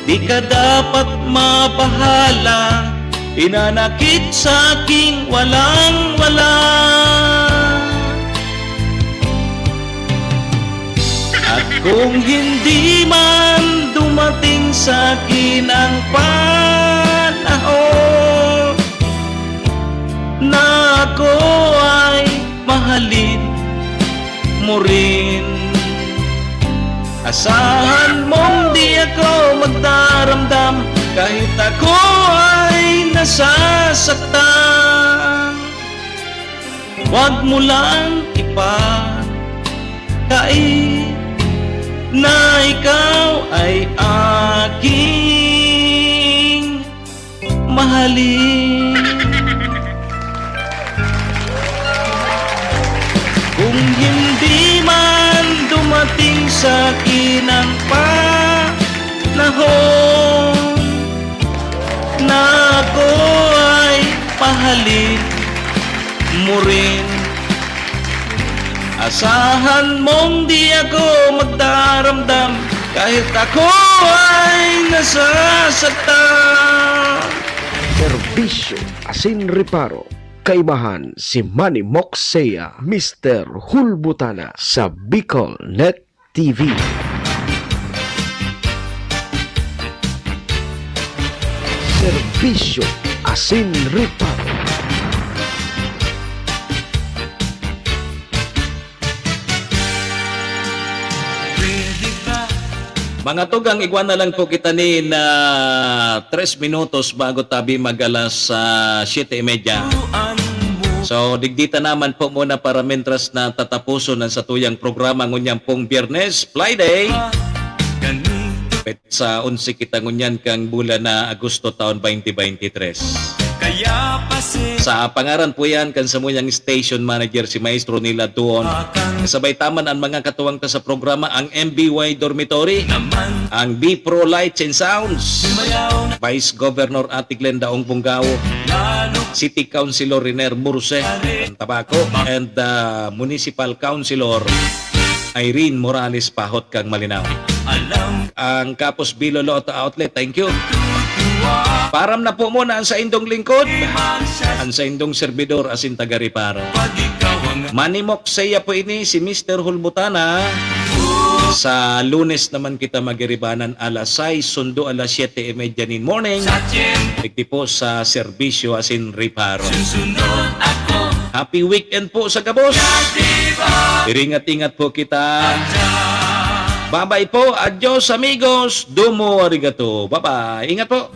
di ka dapat mabahala, inanakit sa aking walang-wala. At kung hindi man dumating sa akin ang panahon na ako ay mahalin mo rin. Asahan mong di ako magdaramdam kahit ako ay nasasaktan. Huwag mo lang ipagkait na ikaw ay aking mahalin. Kung hindi man dumating sa akin ang panahon na ako ay mahalin mo rin, asahan mong di ako magdaramdam kahit ako ay nasasaktan. Serbisyo asin reparo. Kaibahan si Manny Moxea, Mr. Hulbutana sa Bicol Net TV. Serbisyo asin reparo. Mga tugang, igwan na lang po kita ni na 3 minutos bago tabi mag-alas 7:30. So, digdita naman po muna para mentras na tatapuso ng satuyang programa ngunyang pong Biyernes, Friday. Sa 11 kita ngunyan kang bulan na Agosto taon 2023. Sa pangaran po yan kan sa muyang station manager si Maestro nila doon. Kasabay taman ang mga katuwang ta sa programa ang MBY Dormitory, ang B Pro Lights and Sounds, Vice Governor Ate Glenda Ong Punggao, City Councilor Riner Murse Tabaco, and Municipal Councilor Irene Morales Pahot kang Malinaw. Ang Kapos Bilolo Outlet, thank you. Param na po muna ang sa indong lingkod, ang sa indong servidor asin taga-reparo. Manny Moxea po ini si Mr. Hulbutana. Sa Lunes naman kita magiribanan alas 6, sundo alas 7:30 in morning. Pigti po sa serbisyo asin reparo. Happy weekend po sa kabos. Iringat-ingat po kita. Bye-bye po. Adios amigos. Domo arigato. Bye-bye. Ingat po.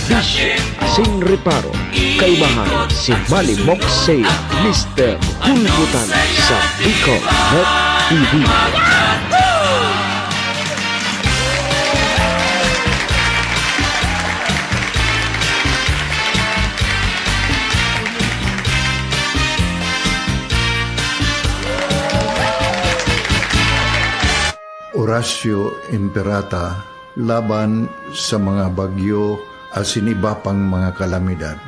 Serbisyo asin reparo. Kaibahan si Manny Moxea, Mr. Hulbutana sa Bicol Net TV. Horacio Imperata laban sa mga bagyo asin iba pang mga kalamidad.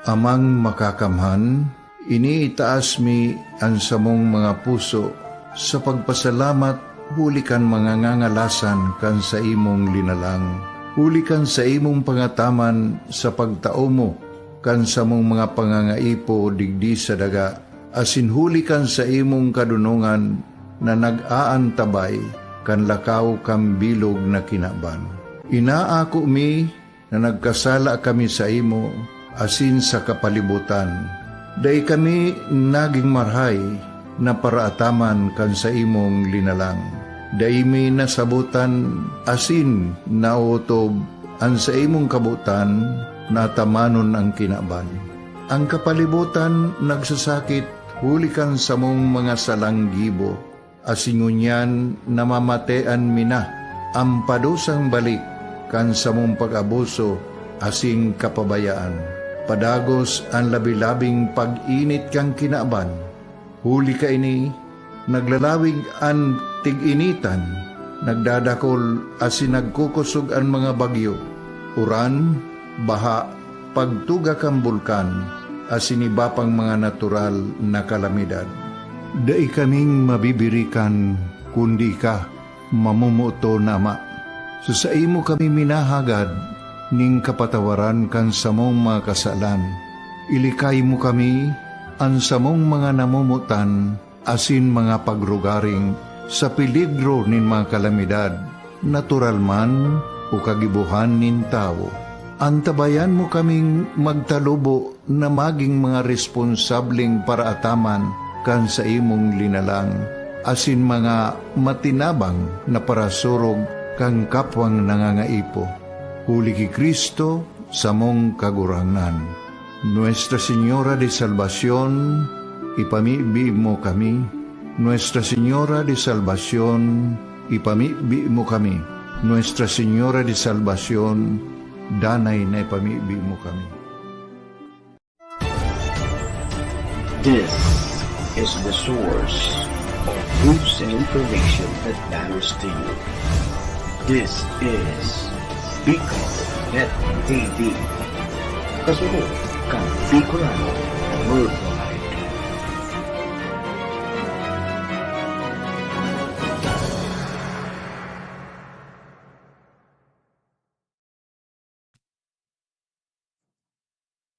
Amang makakamhan, iniitaas mi ang samong mga puso sa pagpasalamat hulikan mga ngangalasan kan sa imong linalang. Hulikan sa imong pangataman sa pagtao mo kan sa mong mga pangangaipo digdi sa daga, asin hulikan sa imong kadunungan na nag-aantabay kan lakaw kam bilog na kinaban. Inaako mi na nagkasala kami sa imo asin sa kapalibutan. Day kami naging marhay na paraataman kan sa imong linalang. Day mi nasabutan asin nautob an sa imong kabutan na tamanon ang kinaban. Ang kapalibutan nagsasakit hulikan sa mong mga salanggibo. Asingunyan namamatean mina ang padusang balik kan sa mong pag-abuso asing kapabayaan. Padagos ang labi-labing pag-init kang kinaban. Huli ka ini, naglalawig ang tig-initan, nagdadakol asin nagkukusog ang mga bagyo. Uran, baha, pagtuga kang bulkan, asin iba pang mga natural na kalamidad. Dai kaming mabibirikan kundi ka mamumuto nama. So sa imo kami minahagad ning kapatawaran kan samong mga kasalan. Ilikay mo kami ang samong mga namumutan asin mga pagrugaring sa peligro nin mga kalamidad, natural man o kagibuhan nin tao. Antabayan mo kaming magtalubo na maging mga responsableng paraataman kan sa imong linalang, asin mga matinabang na parasurog kang kapwang nangangaipo. Huli ki Kristo sa mong kagurangan. Nuestra Señora de Salvación, ipamibi mo kami. Nuestra Señora de Salvación, ipamibi mo kami. Nuestra Señora de Salvación, danay na ipamibi mo kami. This is the source of news and information that matters to you. This is Bicol Net TV. Kasunod kang Bicolano Worldwide.